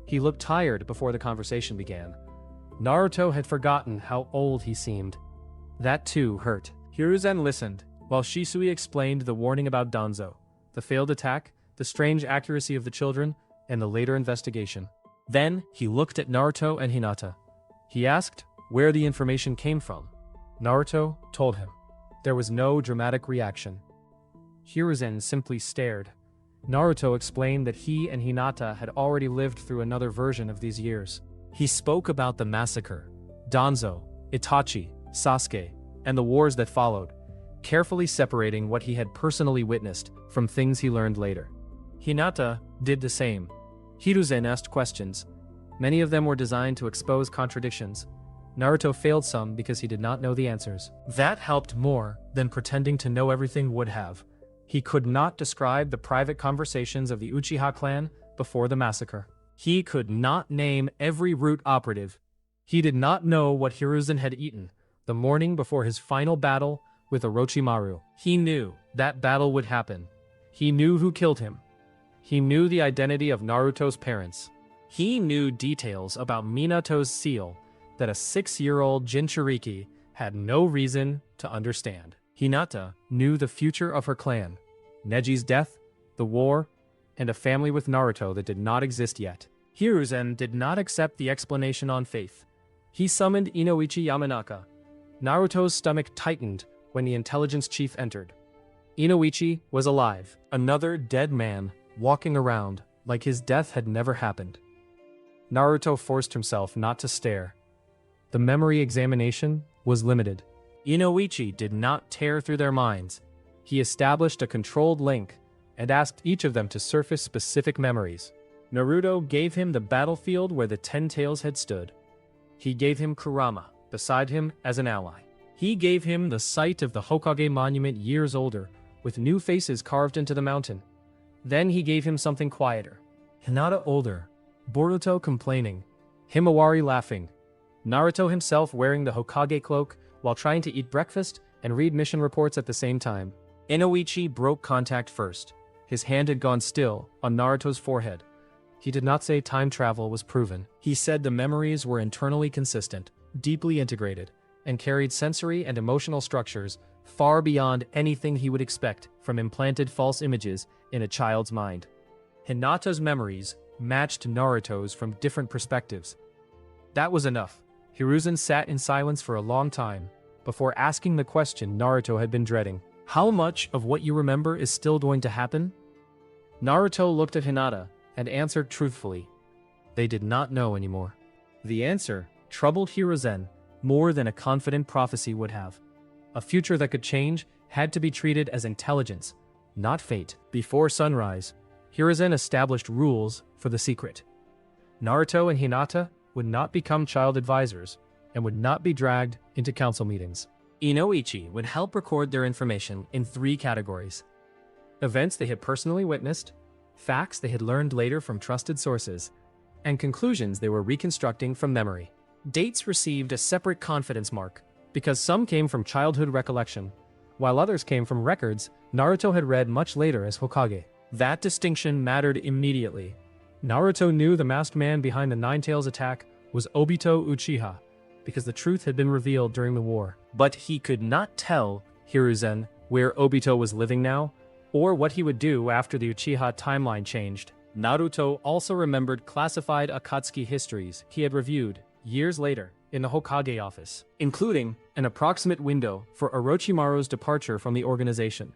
He looked tired before the conversation began. Naruto had forgotten how old he seemed. That too hurt. Hiruzen listened, while Shisui explained the warning about Danzo, the failed attack, the strange accuracy of the children, and the later investigation. Then he looked at Naruto and Hinata. He asked where the information came from. Naruto told him. There was no dramatic reaction. Hiruzen simply stared. Naruto explained that he and Hinata had already lived through another version of these years. He spoke about the massacre, Danzo, Itachi, Sasuke, and the wars that followed, carefully separating what he had personally witnessed from things he learned later. Hinata did the same. Hiruzen asked questions. Many of them were designed to expose contradictions. Naruto failed some because he did not know the answers. That helped more than pretending to know everything would have. He could not describe the private conversations of the Uchiha clan before the massacre. He could not name every root operative. He did not know what Hiruzen had eaten the morning before his final battle with Orochimaru. He knew that battle would happen. He knew who killed him. He knew the identity of Naruto's parents. He knew details about Minato's seal that a 6-year-old Jinchuriki had no reason to understand. Hinata knew the future of her clan, Neji's death, the war, and a family with Naruto that did not exist yet. Hiruzen did not accept the explanation on faith. He summoned Inoichi Yamanaka. Naruto's stomach tightened when the intelligence chief entered. Inoichi was alive, another dead man, walking around like his death had never happened. Naruto forced himself not to stare. The memory examination was limited. Inoichi did not tear through their minds. He established a controlled link and asked each of them to surface specific memories. Naruto gave him the battlefield where the Ten Tails had stood. He gave him Kurama, beside him as an ally. He gave him the site of the Hokage monument years older, with new faces carved into the mountain. Then he gave him something quieter. Hinata older, Boruto complaining, Himawari laughing, Naruto himself wearing the Hokage cloak while trying to eat breakfast and read mission reports at the same time. Inoichi broke contact first. His hand had gone still on Naruto's forehead. He did not say time travel was proven. He said the memories were internally consistent, deeply integrated, and carried sensory and emotional structures far beyond anything he would expect from implanted false images in a child's mind. Hinata's memories matched Naruto's from different perspectives. That was enough. Hiruzen sat in silence for a long time, before asking the question Naruto had been dreading. How much of what you remember is still going to happen? Naruto looked at Hinata and answered truthfully. They did not know anymore. The answer troubled Hiruzen more than a confident prophecy would have. A future that could change had to be treated as intelligence, not fate. Before sunrise, Hiruzen established rules for the secret. Naruto and Hinata would not become child advisors and would not be dragged into council meetings. Inoichi would help record their information in 3 categories: events they had personally witnessed, facts they had learned later from trusted sources, and conclusions they were reconstructing from memory. Dates received a separate confidence mark, because some came from childhood recollection, while others came from records Naruto had read much later as Hokage. That distinction mattered immediately. Naruto knew the masked man behind the Nine-Tails attack was Obito Uchiha, because the truth had been revealed during the war. But he could not tell Hiruzen where Obito was living now, or what he would do after the Uchiha timeline changed. Naruto also remembered classified Akatsuki histories he had reviewed years later in the Hokage office, including an approximate window for Orochimaru's departure from the organization,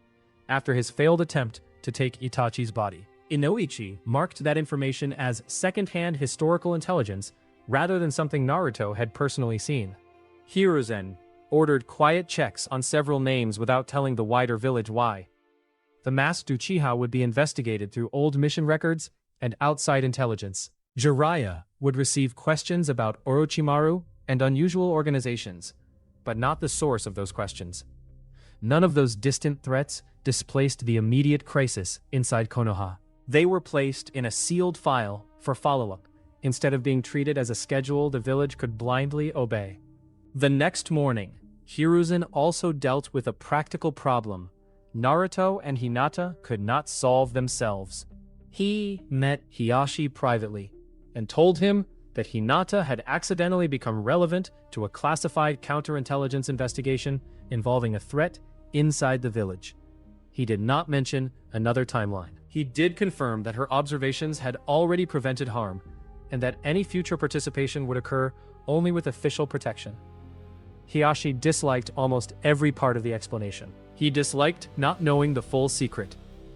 after his failed attempt to take Itachi's body. Inoichi marked that information as second-hand historical intelligence rather than something Naruto had personally seen. Hiruzen ordered quiet checks on several names without telling the wider village why. The masked Uchiha would be investigated through old mission records and outside intelligence. Jiraiya would receive questions about Orochimaru and unusual organizations, but not the source of those questions. None of those distant threats displaced the immediate crisis inside Konoha. They were placed in a sealed file for follow-up, instead of being treated as a schedule the village could blindly obey. The next morning, Hiruzen also dealt with a practical problem Naruto and Hinata could not solve themselves. He met Hiyashi privately and told him that Hinata had accidentally become relevant to a classified counterintelligence investigation involving a threat inside the village. He did not mention another timeline. He did confirm that her observations had already prevented harm, and that any future participation would occur only with official protection. Hiyashi disliked almost every part of the explanation. He disliked not knowing the full secret,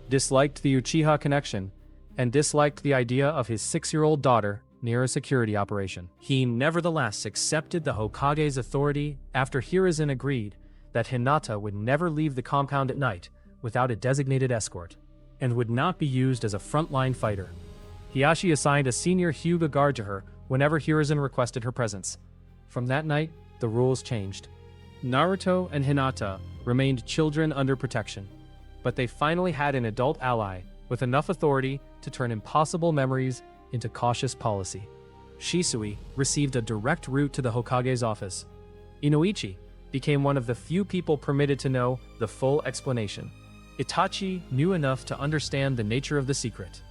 disliked the Uchiha connection, and disliked the idea of his 6-year-old daughter near a security operation. He nevertheless accepted the Hokage's authority after Hiruzen agreed that Hinata would never leave the compound at night without a designated escort, and would not be used as a frontline fighter. Hiyashi assigned a senior Hyuga guard to her whenever Hiruzen requested her presence. From that night, the rules changed. Naruto and Hinata remained children under protection, but they finally had an adult ally with enough authority to turn impossible memories into cautious policy. Shisui received a direct route to the Hokage's office. Inoichi became one of the few people permitted to know the full explanation. Itachi knew enough to understand the nature of the secret,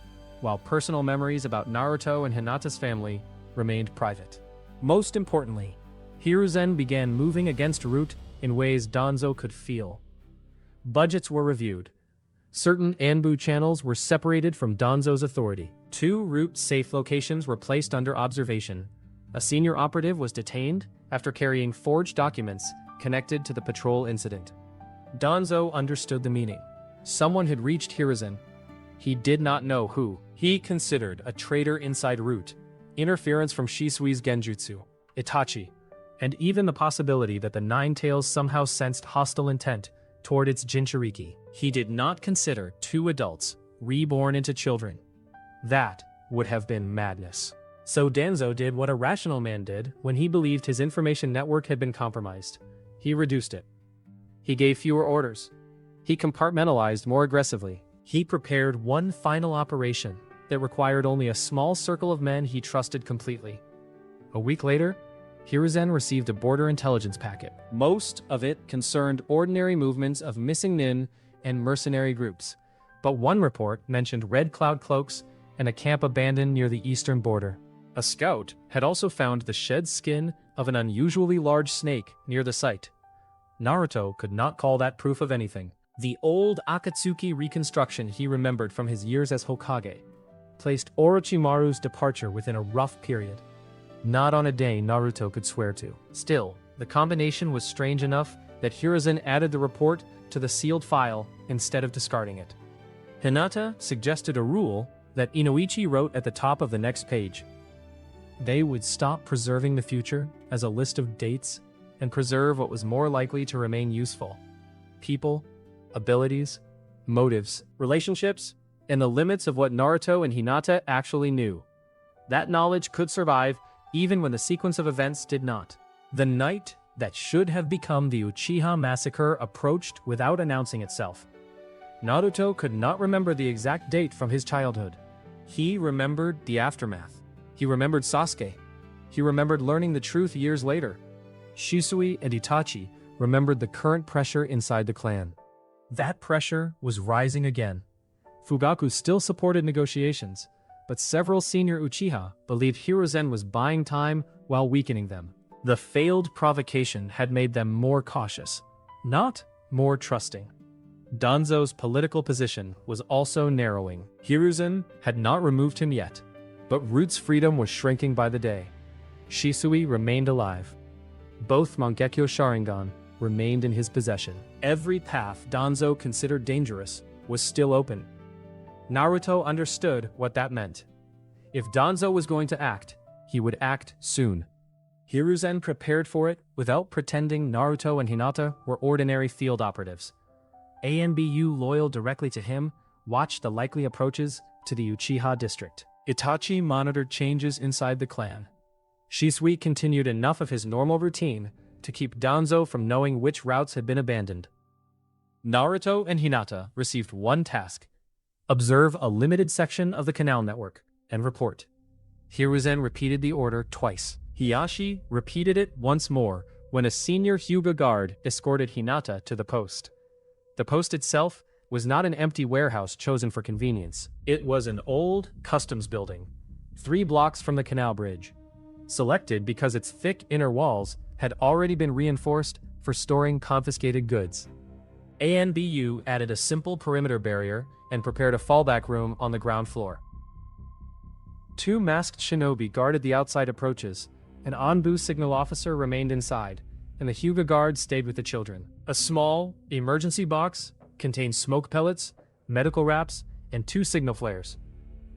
while personal memories about Naruto and Hinata's family remained private. Most importantly, Hiruzen began moving against Root in ways Danzo could feel. Budgets were reviewed. Certain Anbu channels were separated from Danzo's authority. 2 Root safe locations were placed under observation. A senior operative was detained after carrying forged documents connected to the patrol incident. Danzo understood the meaning. Someone had reached Hiruzen. He did not know who. He considered a traitor inside Root, interference from Shisui's genjutsu, Itachi, and even the possibility that the Nine-Tails somehow sensed hostile intent toward its Jinchuriki. He did not consider 2 adults reborn into children. That would have been madness. So Danzo did what a rational man did when he believed his information network had been compromised. He reduced it. He gave fewer orders. He compartmentalized more aggressively. He prepared one final operation that required only a small circle of men he trusted completely. A week later, Hiruzen received a border intelligence packet. Most of it concerned ordinary movements of missing nin and mercenary groups, but one report mentioned red cloud cloaks and a camp abandoned near the eastern border. A scout had also found the shed skin of an unusually large snake near the site. Naruto could not call that proof of anything. The old Akatsuki reconstruction he remembered from his years as Hokage placed Orochimaru's departure within a rough period, not on a day Naruto could swear to. Still, the combination was strange enough that Hiruzen added the report to the sealed file instead of discarding it. Hinata suggested a rule that Inoichi wrote at the top of the next page. They would stop preserving the future as a list of dates and preserve what was more likely to remain useful. People, abilities, motives, relationships, and the limits of what Naruto and Hinata actually knew. That knowledge could survive even when the sequence of events did not. The night that should have become the Uchiha massacre approached without announcing itself. Naruto could not remember the exact date from his childhood. He remembered the aftermath. He remembered Sasuke. He remembered learning the truth years later. Shisui and Itachi remembered the current pressure inside the clan. That pressure was rising again. Fugaku still supported negotiations, but several senior Uchiha believed Hiruzen was buying time while weakening them. The failed provocation had made them more cautious, not more trusting. Danzo's political position was also narrowing. Hiruzen had not removed him yet, but Root's freedom was shrinking by the day. Shisui remained alive. Both Mangekyo Sharingan remained in his possession. Every path Danzo considered dangerous was still open. Naruto understood what that meant. If Danzo was going to act, he would act soon. Hiruzen prepared for it without pretending Naruto and Hinata were ordinary field operatives. ANBU, loyal directly to him, watched the likely approaches to the Uchiha district. Itachi monitored changes inside the clan. Shisui continued enough of his normal routine to keep Danzo from knowing which routes had been abandoned. Naruto and Hinata received one task: observe a limited section of the canal network and report. Hiruzen repeated the order twice. Hiyashi repeated it once more when a senior Hyuga guard escorted Hinata to the post. The post itself was not an empty warehouse chosen for convenience. It was an old customs building, 3 blocks from the canal bridge, selected because its thick inner walls had already been reinforced for storing confiscated goods. ANBU added a simple perimeter barrier and prepared a fallback room on the ground floor. 2 masked shinobi guarded the outside approaches. An Anbu signal officer remained inside, and the Hyuga guard stayed with the children. A small emergency box contained smoke pellets, medical wraps, and 2 signal flares.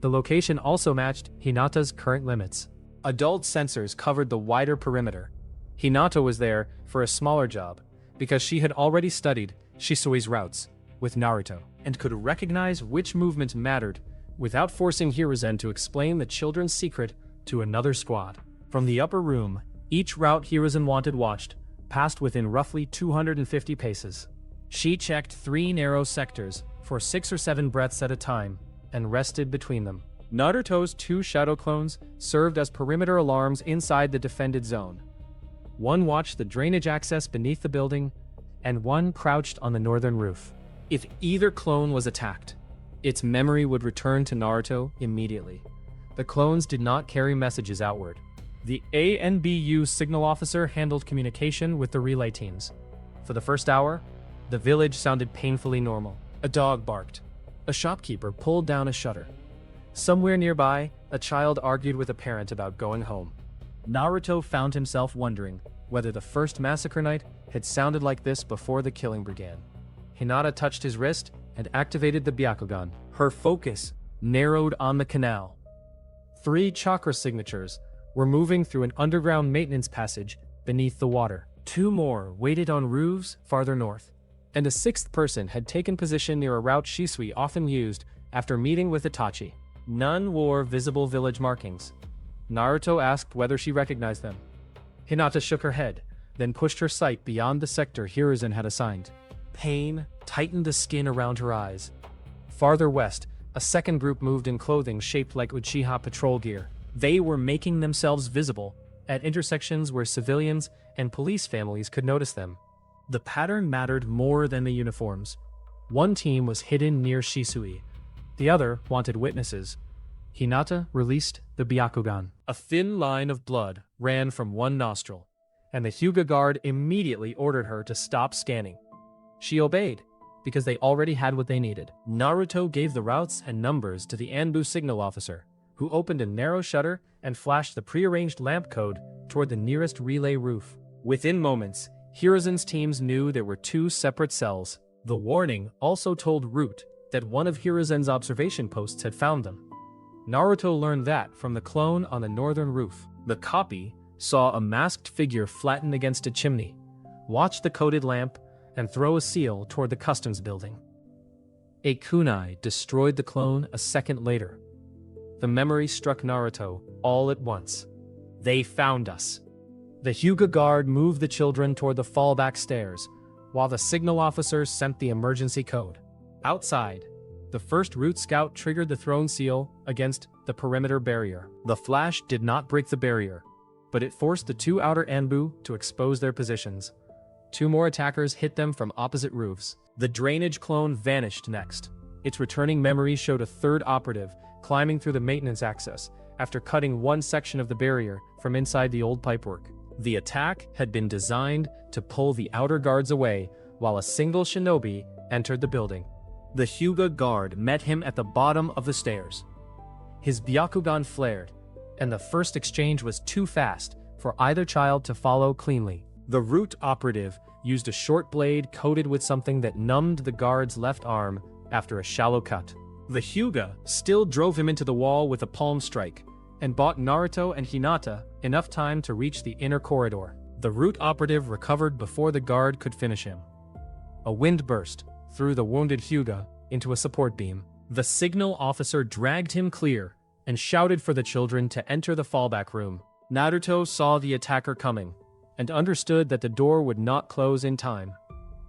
The location also matched Hinata's current limits. Adult sensors covered the wider perimeter. Hinata was there for a smaller job, because she had already studied Shisui's routes with Naruto, and could recognize which movement mattered without forcing Hiruzen to explain the children's secret to another squad. From the upper room, each route Hiruzen wanted watched passed within roughly 250 paces. She checked 3 narrow sectors for 6 or 7 breaths at a time and rested between them. Naruto's 2 shadow clones served as perimeter alarms inside the defended zone. One watched the drainage access beneath the building, and one crouched on the northern roof. If either clone was attacked, its memory would return to Naruto immediately. The clones did not carry messages outward. The ANBU signal officer handled communication with the relay teams. For the first hour, the village sounded painfully normal. A dog barked. A shopkeeper pulled down a shutter. Somewhere nearby, a child argued with a parent about going home. Naruto found himself wondering whether the first massacre night had sounded like this before the killing began. Hinata touched his wrist and activated the Byakugan. Her focus narrowed on the canal. 3 chakra signatures were moving through an underground maintenance passage beneath the water. 2 more waited on roofs farther north, and a 6th person had taken position near a route Shisui often used after meeting with Itachi. None wore visible village markings. Naruto asked whether she recognized them. Hinata shook her head, then pushed her sight beyond the sector Hiruzen had assigned. Pain tightened the skin around her eyes. Farther west, a second group moved in clothing shaped like Uchiha patrol gear. They were making themselves visible at intersections where civilians and police families could notice them. The pattern mattered more than the uniforms. One team was hidden near Shisui. The other wanted witnesses. Hinata released the Byakugan. A thin line of blood ran from one nostril, and the Hyuga guard immediately ordered her to stop scanning. She obeyed, because they already had what they needed. Naruto gave the routes and numbers to the Anbu signal officer, who opened a narrow shutter and flashed the prearranged lamp code toward the nearest relay roof. Within moments, Hiruzen's teams knew there were 2 separate cells. The warning also told Root that one of Hiruzen's observation posts had found them. Naruto learned that from the clone on the northern roof. The copy saw a masked figure flatten against a chimney, watch the coated lamp, and throw a seal toward the customs building. A kunai destroyed the clone a second later. The memory struck Naruto all at once. They found us. The Hyuga guard moved the children toward the fallback stairs, while the signal officer sent the emergency code. Outside, the first root scout triggered the throne seal against the perimeter barrier. The flash did not break the barrier, but it forced the two outer Anbu to expose their positions. Two more attackers hit them from opposite roofs. The drainage clone vanished next. Its returning memory showed a third operative climbing through the maintenance access after cutting one section of the barrier from inside the old pipework. The attack had been designed to pull the outer guards away while a single shinobi entered the building. The Hyuga guard met him at the bottom of the stairs. His Byakugan flared, and the first exchange was too fast for either child to follow cleanly. The root operative used a short blade coated with something that numbed the guard's left arm after a shallow cut. The Hyuga still drove him into the wall with a palm strike, and bought Naruto and Hinata enough time to reach the inner corridor. The root operative recovered before the guard could finish him. A wind burst threw the wounded Hyuga into a support beam. The signal officer dragged him clear and shouted for the children to enter the fallback room. Naruto saw the attacker coming and understood that the door would not close in time.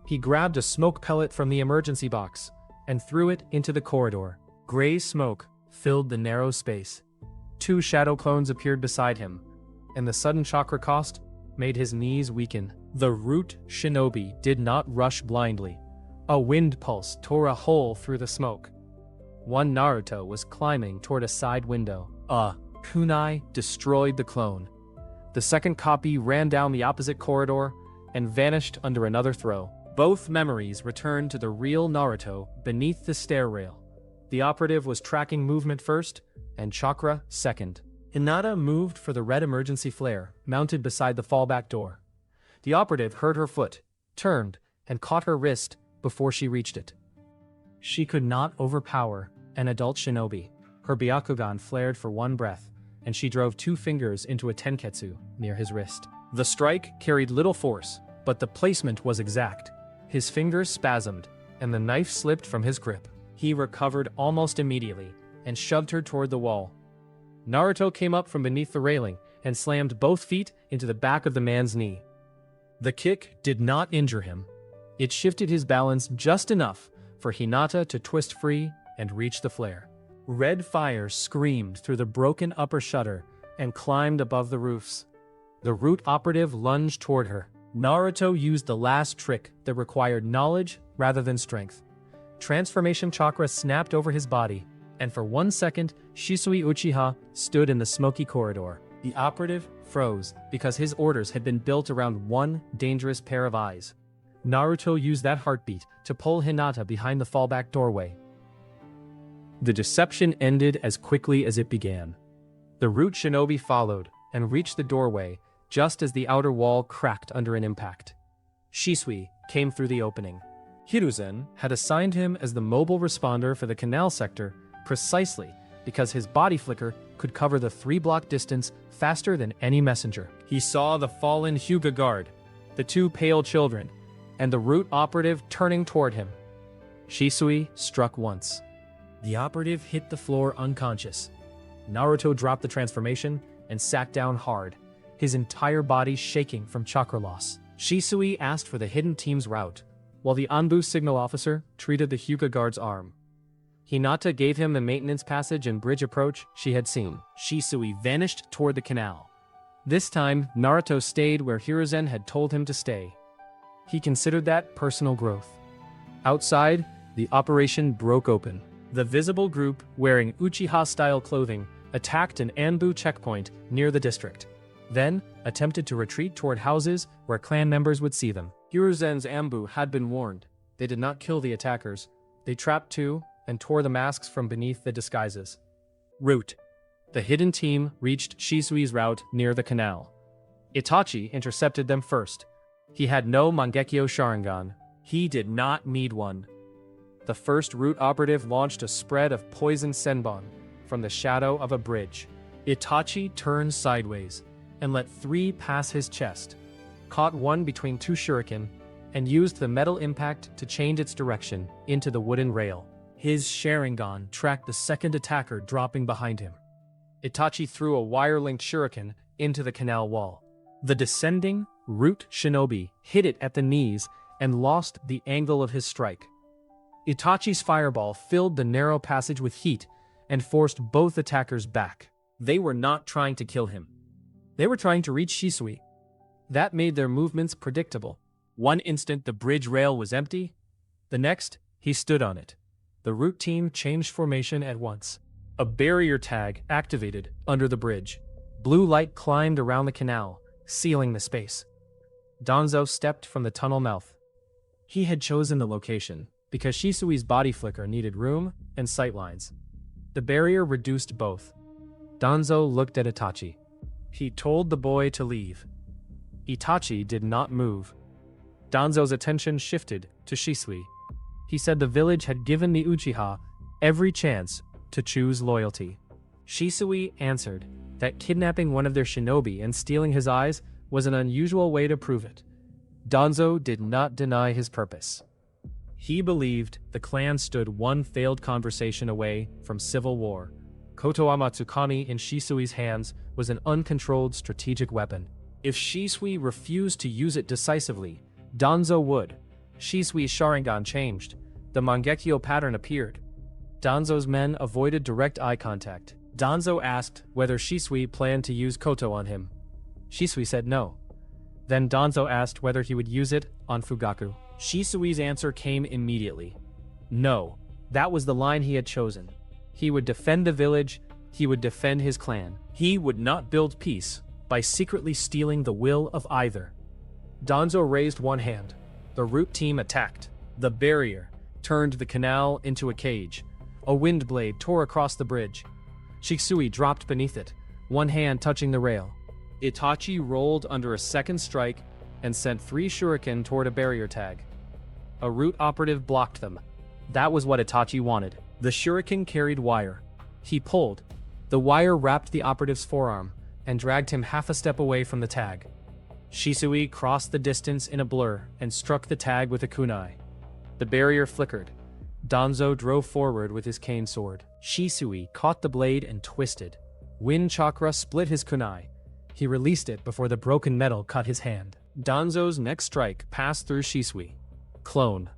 He grabbed a smoke pellet from the emergency box and threw it into the corridor. Gray smoke filled the narrow space. Two shadow clones appeared beside him, and the sudden chakra cost made his knees weaken. The root shinobi did not rush blindly. A wind pulse tore a hole through the smoke. One Naruto was climbing toward a side window. A kunai destroyed the clone. The second copy ran down the opposite corridor and vanished under another throw. Both memories returned to the real Naruto beneath the stair rail. The operative was tracking movement first, and chakra second. Hinata moved for the red emergency flare, mounted beside the fallback door. The operative heard her foot, turned, and caught her wrist before she reached it. She could not overpower an adult shinobi. Her Byakugan flared for one breath, and she drove two fingers into a tenketsu near his wrist. The strike carried little force, but the placement was exact. His fingers spasmed, and the knife slipped from his grip. He recovered almost immediately and shoved her toward the wall. Naruto came up from beneath the railing and slammed both feet into the back of the man's knee. The kick did not injure him. It shifted his balance just enough for Hinata to twist free and reach the flare. Red fire screamed through the broken upper shutter and climbed above the roofs. The root operative lunged toward her. Naruto used the last trick that required knowledge rather than strength. Transformation chakra snapped over his body, and for 1 second, Shisui Uchiha stood in the smoky corridor. The operative froze because his orders had been built around one dangerous pair of eyes. Naruto used that heartbeat to pull Hinata behind the fallback doorway. The deception ended as quickly as it began. The root shinobi followed and reached the doorway just as the outer wall cracked under an impact. Shisui came through the opening. Hiruzen had assigned him as the mobile responder for the canal sector precisely because his body flicker could cover the 3-block distance faster than any messenger. He saw the fallen Hyuga guard, the two pale children, and the root operative turning toward him. Shisui struck once. The operative hit the floor unconscious. Naruto dropped the transformation and sat down hard, his entire body shaking from chakra loss. Shisui asked for the hidden team's route, while the Anbu signal officer treated the Hyuga guard's arm. Hinata gave him the maintenance passage and bridge approach she had seen. Shisui vanished toward the canal. This time, Naruto stayed where Hiruzen had told him to stay. He considered that personal growth. Outside, the operation broke open. The visible group, wearing Uchiha-style clothing, attacked an Anbu checkpoint near the district, then attempted to retreat toward houses where clan members would see them. Hiruzen's Anbu had been warned. They did not kill the attackers. They trapped two and tore the masks from beneath the disguises. Route. The hidden team reached Shisui's route near the canal. Itachi intercepted them first. He had no Mangekyo Sharingan. He did not need one. The first root operative launched a spread of poison senbon, from the shadow of a bridge. Itachi turned sideways and let 3 pass his chest, caught one between 2 shuriken, and used the metal impact to change its direction into the wooden rail. His Sharingan tracked the second attacker dropping behind him. Itachi threw a wire-linked shuriken into the canal wall. The descending root shinobi hit it at the knees and lost the angle of his strike. Itachi's fireball filled the narrow passage with heat and forced both attackers back. They were not trying to kill him. They were trying to reach Shisui. That made their movements predictable. One instant the bridge rail was empty, the next he stood on it. The root team changed formation at once. A barrier tag activated under the bridge. Blue light climbed around the canal, sealing the space. Danzo stepped from the tunnel mouth. He had chosen the location because Shisui's body flicker needed room and sightlines. The barrier reduced both. Danzo looked at Itachi. He told the boy to leave. Itachi did not move. Danzo's attention shifted to Shisui. He said the village had given the Uchiha every chance to choose loyalty. Shisui answered that kidnapping one of their shinobi and stealing his eyes was an unusual way to prove it. Danzo did not deny his purpose. He believed the clan stood one failed conversation away from civil war. Kotoama Tsukami in Shisui's hands was an uncontrolled strategic weapon. If Shisui refused to use it decisively, Danzo would. Shisui's Sharingan changed. The Mangekyo pattern appeared. Danzo's men avoided direct eye contact. Danzo asked whether Shisui planned to use Koto on him. Shisui said no. Then Danzo asked whether he would use it on Fugaku. Shisui's answer came immediately. No, that was the line he had chosen. He would defend the village, he would defend his clan. He would not build peace by secretly stealing the will of either. Danzo raised one hand. The root team attacked. The barrier turned the canal into a cage. A wind blade tore across the bridge. Shisui dropped beneath it, one hand touching the rail. Itachi rolled under a second strike and sent 3 shuriken toward a barrier tag. A root operative blocked them. That was what Itachi wanted. The shuriken carried wire. He pulled. The wire wrapped the operative's forearm and dragged him half a step away from the tag. Shisui crossed the distance in a blur and struck the tag with a kunai. The barrier flickered. Danzo drove forward with his cane sword. Shisui caught the blade and twisted. Wind chakra split his kunai. He released it before the broken metal cut his hand. Danzo's next strike passed through Shisui. Clone.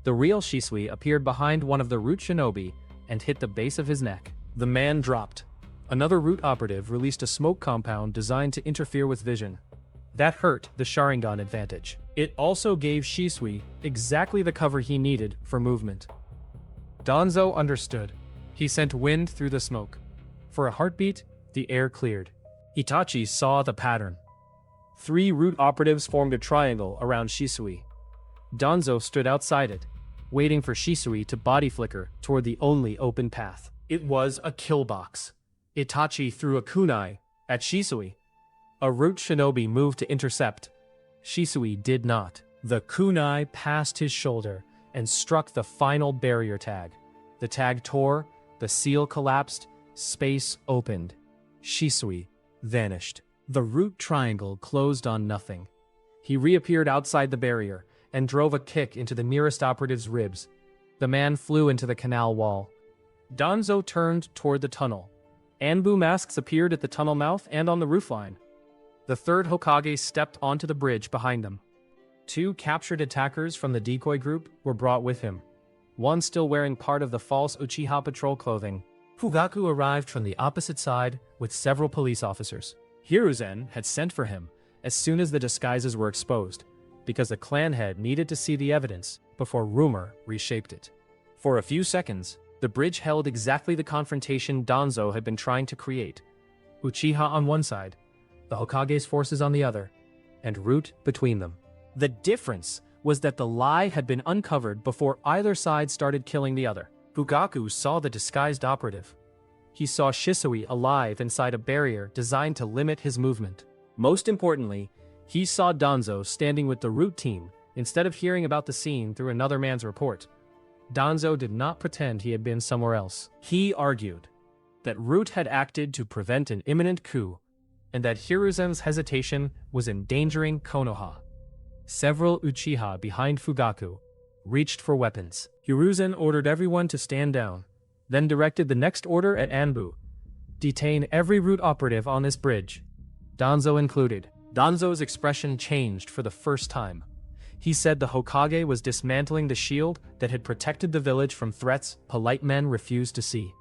The real Shisui appeared behind one of the root shinobi and hit the base of his neck. The man dropped. Another root operative released a smoke compound designed to interfere with vision. That hurt the Sharingan advantage. It also gave Shisui exactly the cover he needed for movement. Danzo understood. He sent wind through the smoke. For a heartbeat, the air cleared. Itachi saw the pattern. 3 root operatives formed a triangle around Shisui. Danzo stood outside it, waiting for Shisui to body flicker toward the only open path. It was a kill box. Itachi threw a kunai at Shisui. A root shinobi moved to intercept. Shisui did not. The kunai passed his shoulder and struck the final barrier tag. The tag tore, the seal collapsed, space opened. Shisui vanished. The root triangle closed on nothing. He reappeared outside the barrier and drove a kick into the nearest operative's ribs. The man flew into the canal wall. Danzo turned toward the tunnel. Anbu masks appeared at the tunnel mouth and on the roofline. The third Hokage stepped onto the bridge behind them. 2 captured attackers from the decoy group were brought with him. One still wearing part of the false Uchiha patrol clothing. Fugaku arrived from the opposite side with several police officers. Hiruzen had sent for him as soon as the disguises were exposed, because the clan head needed to see the evidence before rumor reshaped it. For a few seconds, the bridge held exactly the confrontation Danzo had been trying to create. Uchiha on one side, the Hokage's forces on the other, and Root between them. The difference was that the lie had been uncovered before either side started killing the other. Fugaku saw the disguised operative. He saw Shisui alive inside a barrier designed to limit his movement. Most importantly, he saw Danzo standing with the Root team instead of hearing about the scene through another man's report. Danzo did not pretend he had been somewhere else. He argued. that Root had acted to prevent an imminent coup, and that Hiruzen's hesitation was endangering Konoha. Several Uchiha behind Fugaku reached for weapons. Hiruzen ordered everyone to stand down, then directed the next order at Anbu. Detain every Root operative on this bridge, Danzo included. Danzo's expression changed for the first time. He said the Hokage was dismantling the shield that had protected the village from threats polite men refused to see.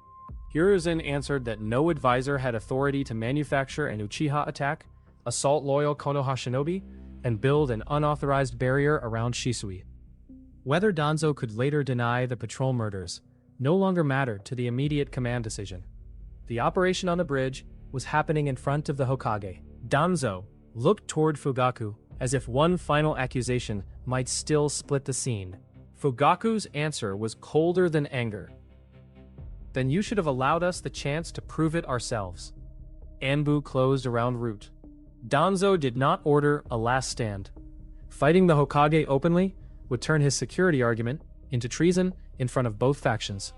Hiruzen answered that no advisor had authority to manufacture an Uchiha attack, assault loyal Konoha shinobi, and build an unauthorized barrier around Shisui. Whether Danzo could later deny the patrol murders no longer mattered to the immediate command decision. The operation on the bridge was happening in front of the Hokage. Danzo looked toward Fugaku as if one final accusation might still split the scene. Fugaku's answer was colder than anger. Then you should have allowed us the chance to prove it ourselves. Anbu closed around Root. Danzo did not order a last stand. Fighting the Hokage openly would turn his security argument into treason in front of both factions.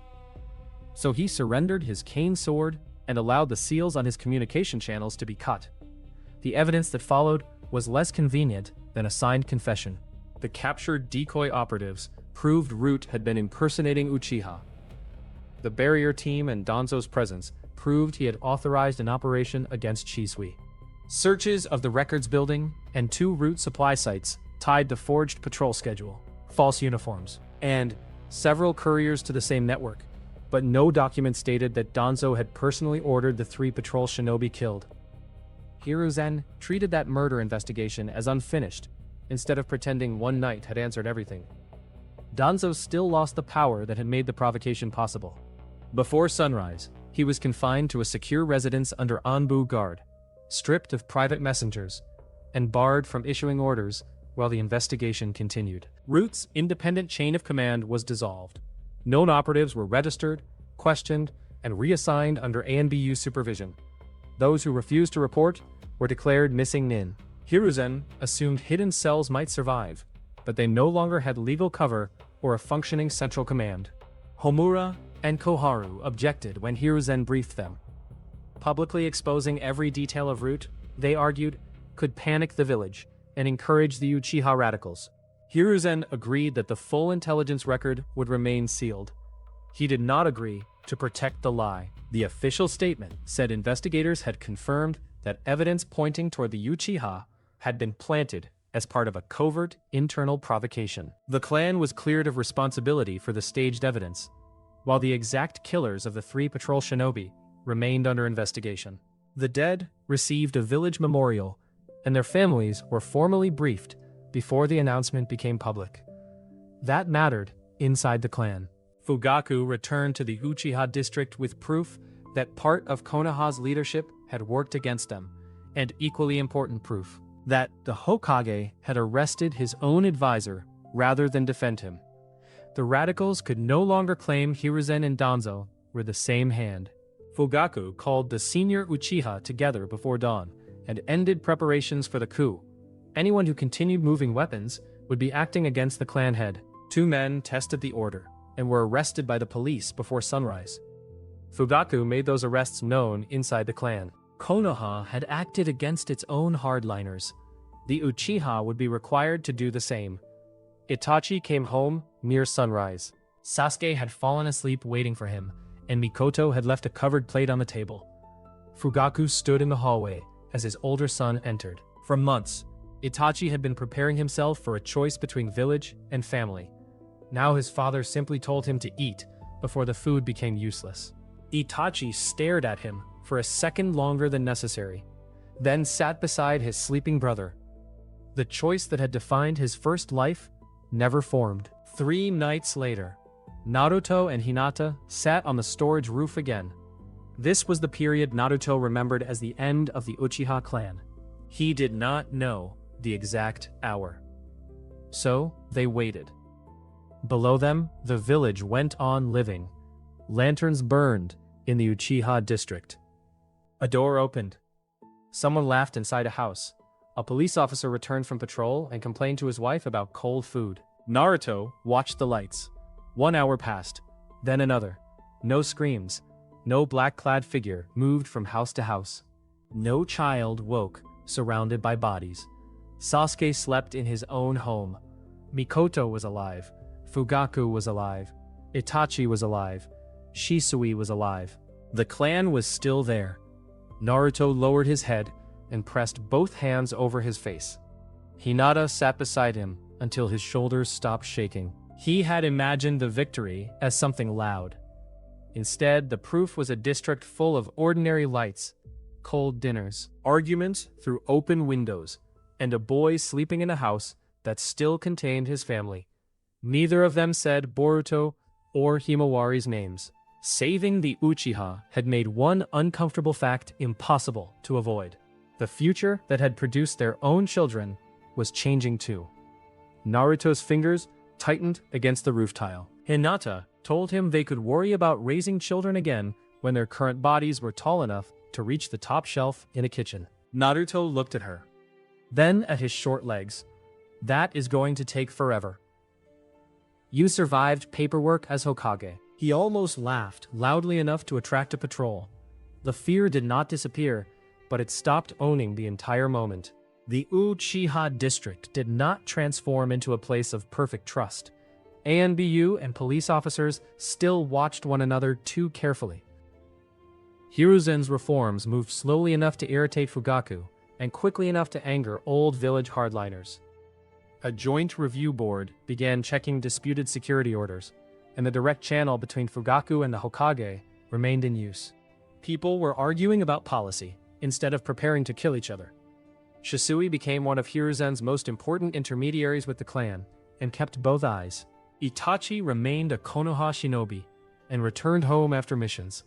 So he surrendered his cane sword and allowed the seals on his communication channels to be cut. The evidence that followed was less convenient than a signed confession. The captured decoy operatives proved Root had been impersonating Uchiha. The barrier team and Danzo's presence proved he had authorized an operation against Shisui. Searches of the records building and 2 Root supply sites tied the forged patrol schedule, false uniforms, and several couriers to the same network, but no document stated that Danzo had personally ordered the 3 patrol shinobi killed. Hiruzen treated that murder investigation as unfinished, instead of pretending one night had answered everything. Danzo still lost the power that had made the provocation possible. Before sunrise, he was confined to a secure residence under Anbu guard, stripped of private messengers, and barred from issuing orders while the investigation continued. Root's independent chain of command was dissolved. Known operatives were registered, questioned, and reassigned under ANBU supervision. Those who refused to report were declared missing nin. Hiruzen assumed hidden cells might survive, but they no longer had legal cover or a functioning central command. Homura and Koharu objected when Hiruzen briefed them. Publicly exposing every detail of Root, they argued, could panic the village and encourage the Uchiha radicals. Hiruzen agreed that the full intelligence record would remain sealed. He did not agree to protect the lie. The official statement said investigators had confirmed that evidence pointing toward the Uchiha had been planted as part of a covert internal provocation. The clan was cleared of responsibility for the staged evidence, while the exact killers of the 3 patrol shinobi remained under investigation. The dead received a village memorial, and their families were formally briefed before the announcement became public. That mattered inside the clan. Fugaku returned to the Uchiha district with proof that part of Konoha's leadership had worked against them, and equally important proof that the Hokage had arrested his own advisor rather than defend him. The radicals could no longer claim Hiruzen and Danzo were the same hand. Fugaku called the senior Uchiha together before dawn and ended preparations for the coup. Anyone who continued moving weapons would be acting against the clan head. 2 men tested the order and were arrested by the police before sunrise. Fugaku made those arrests known inside the clan. Konoha had acted against its own hardliners. The Uchiha would be required to do the same. Itachi came home near sunrise. Sasuke had fallen asleep waiting for him, and Mikoto had left a covered plate on the table. Fugaku stood in the hallway as his older son entered. For months, Itachi had been preparing himself for a choice between village and family. Now his father simply told him to eat before the food became useless. Itachi stared at him for a second longer than necessary, then sat beside his sleeping brother. The choice that had defined his first life never formed. 3 nights later, Naruto and Hinata sat on the storage roof again. This was the period Naruto remembered as the end of the Uchiha clan. He did not know the exact hour. So they waited. Below them, the village went on living. Lanterns burned in the Uchiha district. A door opened. Someone laughed inside a house. A police officer returned from patrol and complained to his wife about cold food. Naruto watched the lights. 1 hour passed, then another. No screams, No black-clad figure moved from house to house. No child woke, surrounded by bodies. Sasuke slept in his own home. Mikoto was alive. Fugaku was alive. Itachi was alive. Shisui was alive. The clan was still there. Naruto lowered his head and pressed both hands over his face. Hinata sat beside him until his shoulders stopped shaking. He had imagined the victory as something loud. Instead, the proof was a district full of ordinary lights, cold dinners, arguments through open windows, and a boy sleeping in a house that still contained his family. Neither of them said Boruto or Himawari's names. Saving the Uchiha had made one uncomfortable fact impossible to avoid. The future that had produced their own children was changing too. Naruto's fingers tightened against the roof tile. Hinata told him they could worry about raising children again when their current bodies were tall enough to reach the top shelf in a kitchen. Naruto looked at her, then at his short legs. That is going to take forever. You survived paperwork as Hokage. He almost laughed loudly enough to attract a patrol. The fear did not disappear, but it stopped owning the entire moment. The Uchiha district did not transform into a place of perfect trust. ANBU and police officers still watched one another too carefully. Hiruzen's reforms moved slowly enough to irritate Fugaku, and quickly enough to anger old village hardliners. A joint review board began checking disputed security orders, and the direct channel between Fugaku and the Hokage remained in use. People were arguing about policy, instead of preparing to kill each other. Shisui became one of Hiruzen's most important intermediaries with the clan, and kept both eyes. Itachi remained a Konoha shinobi, and returned home after missions.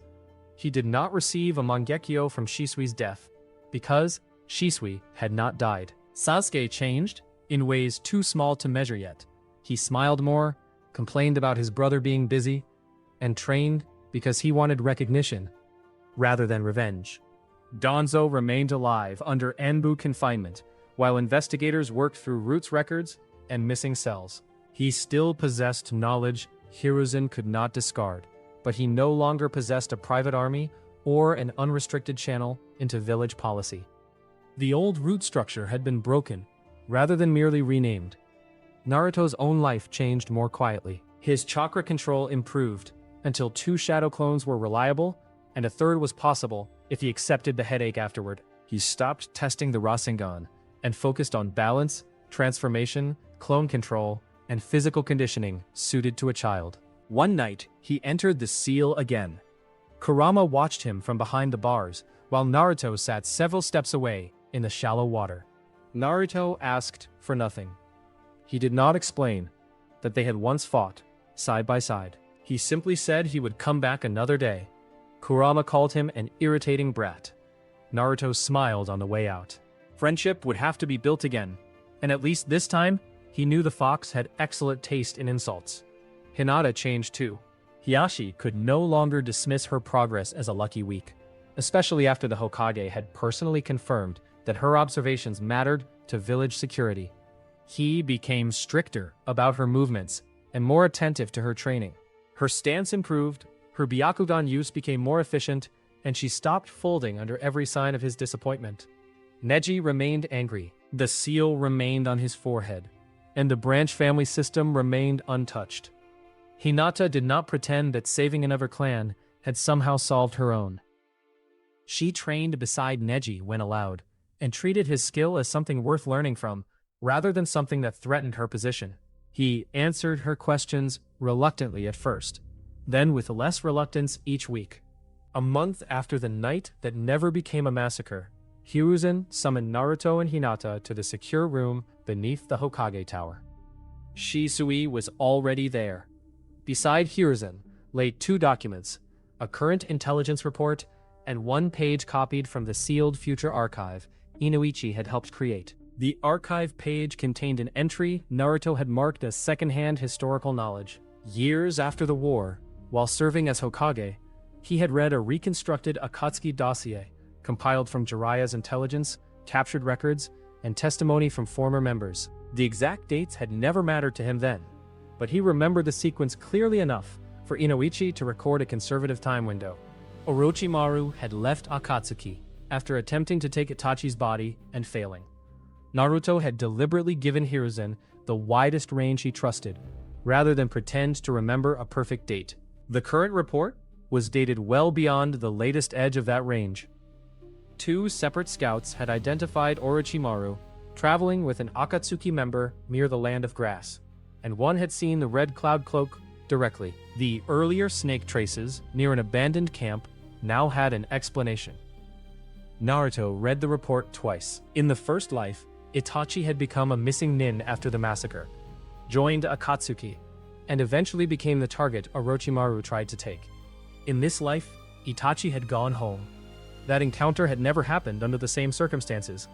He did not receive a Mangekyo from Shisui's death, because Shisui had not died. Sasuke changed, in ways too small to measure yet. He smiled more, complained about his brother being busy, and trained because he wanted recognition, rather than revenge. Danzo remained alive under Anbu confinement, while investigators worked through Roots records and missing cells. He still possessed knowledge Hiruzen could not discard, but he no longer possessed a private army or an unrestricted channel into village policy. The old root structure had been broken, rather than merely renamed. Naruto's own life changed more quietly. His chakra control improved, until 2 shadow clones were reliable, and a third was possible if he accepted the headache afterward. He stopped testing the Rasengan, and focused on balance, transformation, clone control, and physical conditioning suited to a child. One night, he entered the seal again. Kurama watched him from behind the bars, while Naruto sat several steps away in the shallow water. Naruto asked for nothing. He did not explain that they had once fought, side by side. He simply said he would come back another day. Kurama called him an irritating brat. Naruto smiled on the way out. Friendship would have to be built again, and at least this time, he knew the fox had excellent taste in insults. Hinata changed too. Hiashi could no longer dismiss her progress as a lucky week, especially after the Hokage had personally confirmed that her observations mattered to village security. He became stricter about her movements and more attentive to her training. Her stance improved, her Byakugan use became more efficient, and she stopped folding under every sign of his disappointment. Neji remained angry, the seal remained on his forehead, and the branch family system remained untouched. Hinata did not pretend that saving another clan had somehow solved her own. She trained beside Neji when allowed, and treated his skill as something worth learning from, rather than something that threatened her position. He answered her questions reluctantly at first, then with less reluctance each week. A month after the night that never became a massacre, Hiruzen summoned Naruto and Hinata to the secure room beneath the Hokage Tower. Shisui was already there. Beside Hiruzen lay 2 documents, a current intelligence report and 1 page copied from the sealed future archive Inoichi had helped create. The archive page contained an entry Naruto had marked as second-hand historical knowledge. Years after the war, while serving as Hokage, he had read a reconstructed Akatsuki dossier compiled from Jiraiya's intelligence, captured records, and testimony from former members. The exact dates had never mattered to him then, but he remembered the sequence clearly enough for Inoichi to record a conservative time window. Orochimaru had left Akatsuki after attempting to take Itachi's body and failing. Naruto had deliberately given Hiruzen the widest range he trusted, rather than pretend to remember a perfect date. The current report was dated well beyond the latest edge of that range. 2 separate scouts had identified Orochimaru traveling with an Akatsuki member near the Land of Grass, and one had seen the red cloud cloak directly. The earlier snake traces near an abandoned camp now had an explanation. Naruto read the report twice. In the first life, Itachi had become a missing nin after the massacre, joined Akatsuki, and eventually became the target Orochimaru tried to take. In this life, Itachi had gone home. That encounter had never happened under the same circumstances,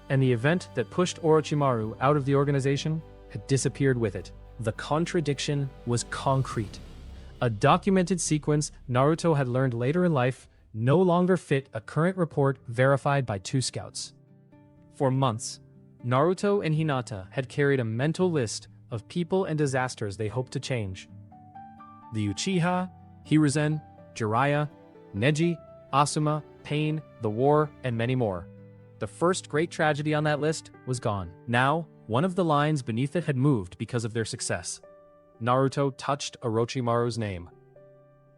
and the event that pushed Orochimaru out of the organization had disappeared with it. The contradiction was concrete. A documented sequence Naruto had learned later in life no longer fit a current report verified by 2 scouts. For months, Naruto and Hinata had carried a mental list of people and disasters they hoped to change. The Uchiha, Hiruzen, Jiraiya, Neji, Asuma, Pain, the war, and many more. The first great tragedy on that list was gone. Now, one of the lines beneath it had moved because of their success. Naruto touched Orochimaru's name.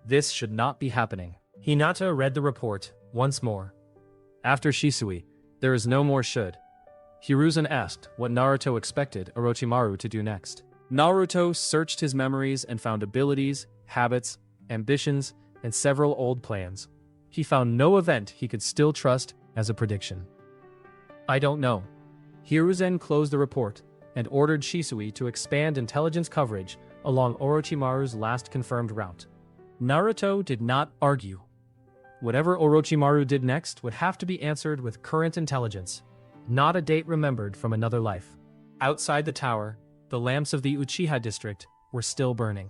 This should not be happening. Hinata read the report once more. After Shisui, there is no more should. Hiruzen asked what Naruto expected Orochimaru to do next. Naruto searched his memories and found abilities, habits, ambitions, and several old plans. He found no event he could still trust as a prediction. I don't know. Hiruzen closed the report and ordered Shisui to expand intelligence coverage along Orochimaru's last confirmed route. Naruto did not argue. Whatever Orochimaru did next would have to be answered with current intelligence, not a date remembered from another life. Outside the tower, the lamps of the Uchiha district were still burning.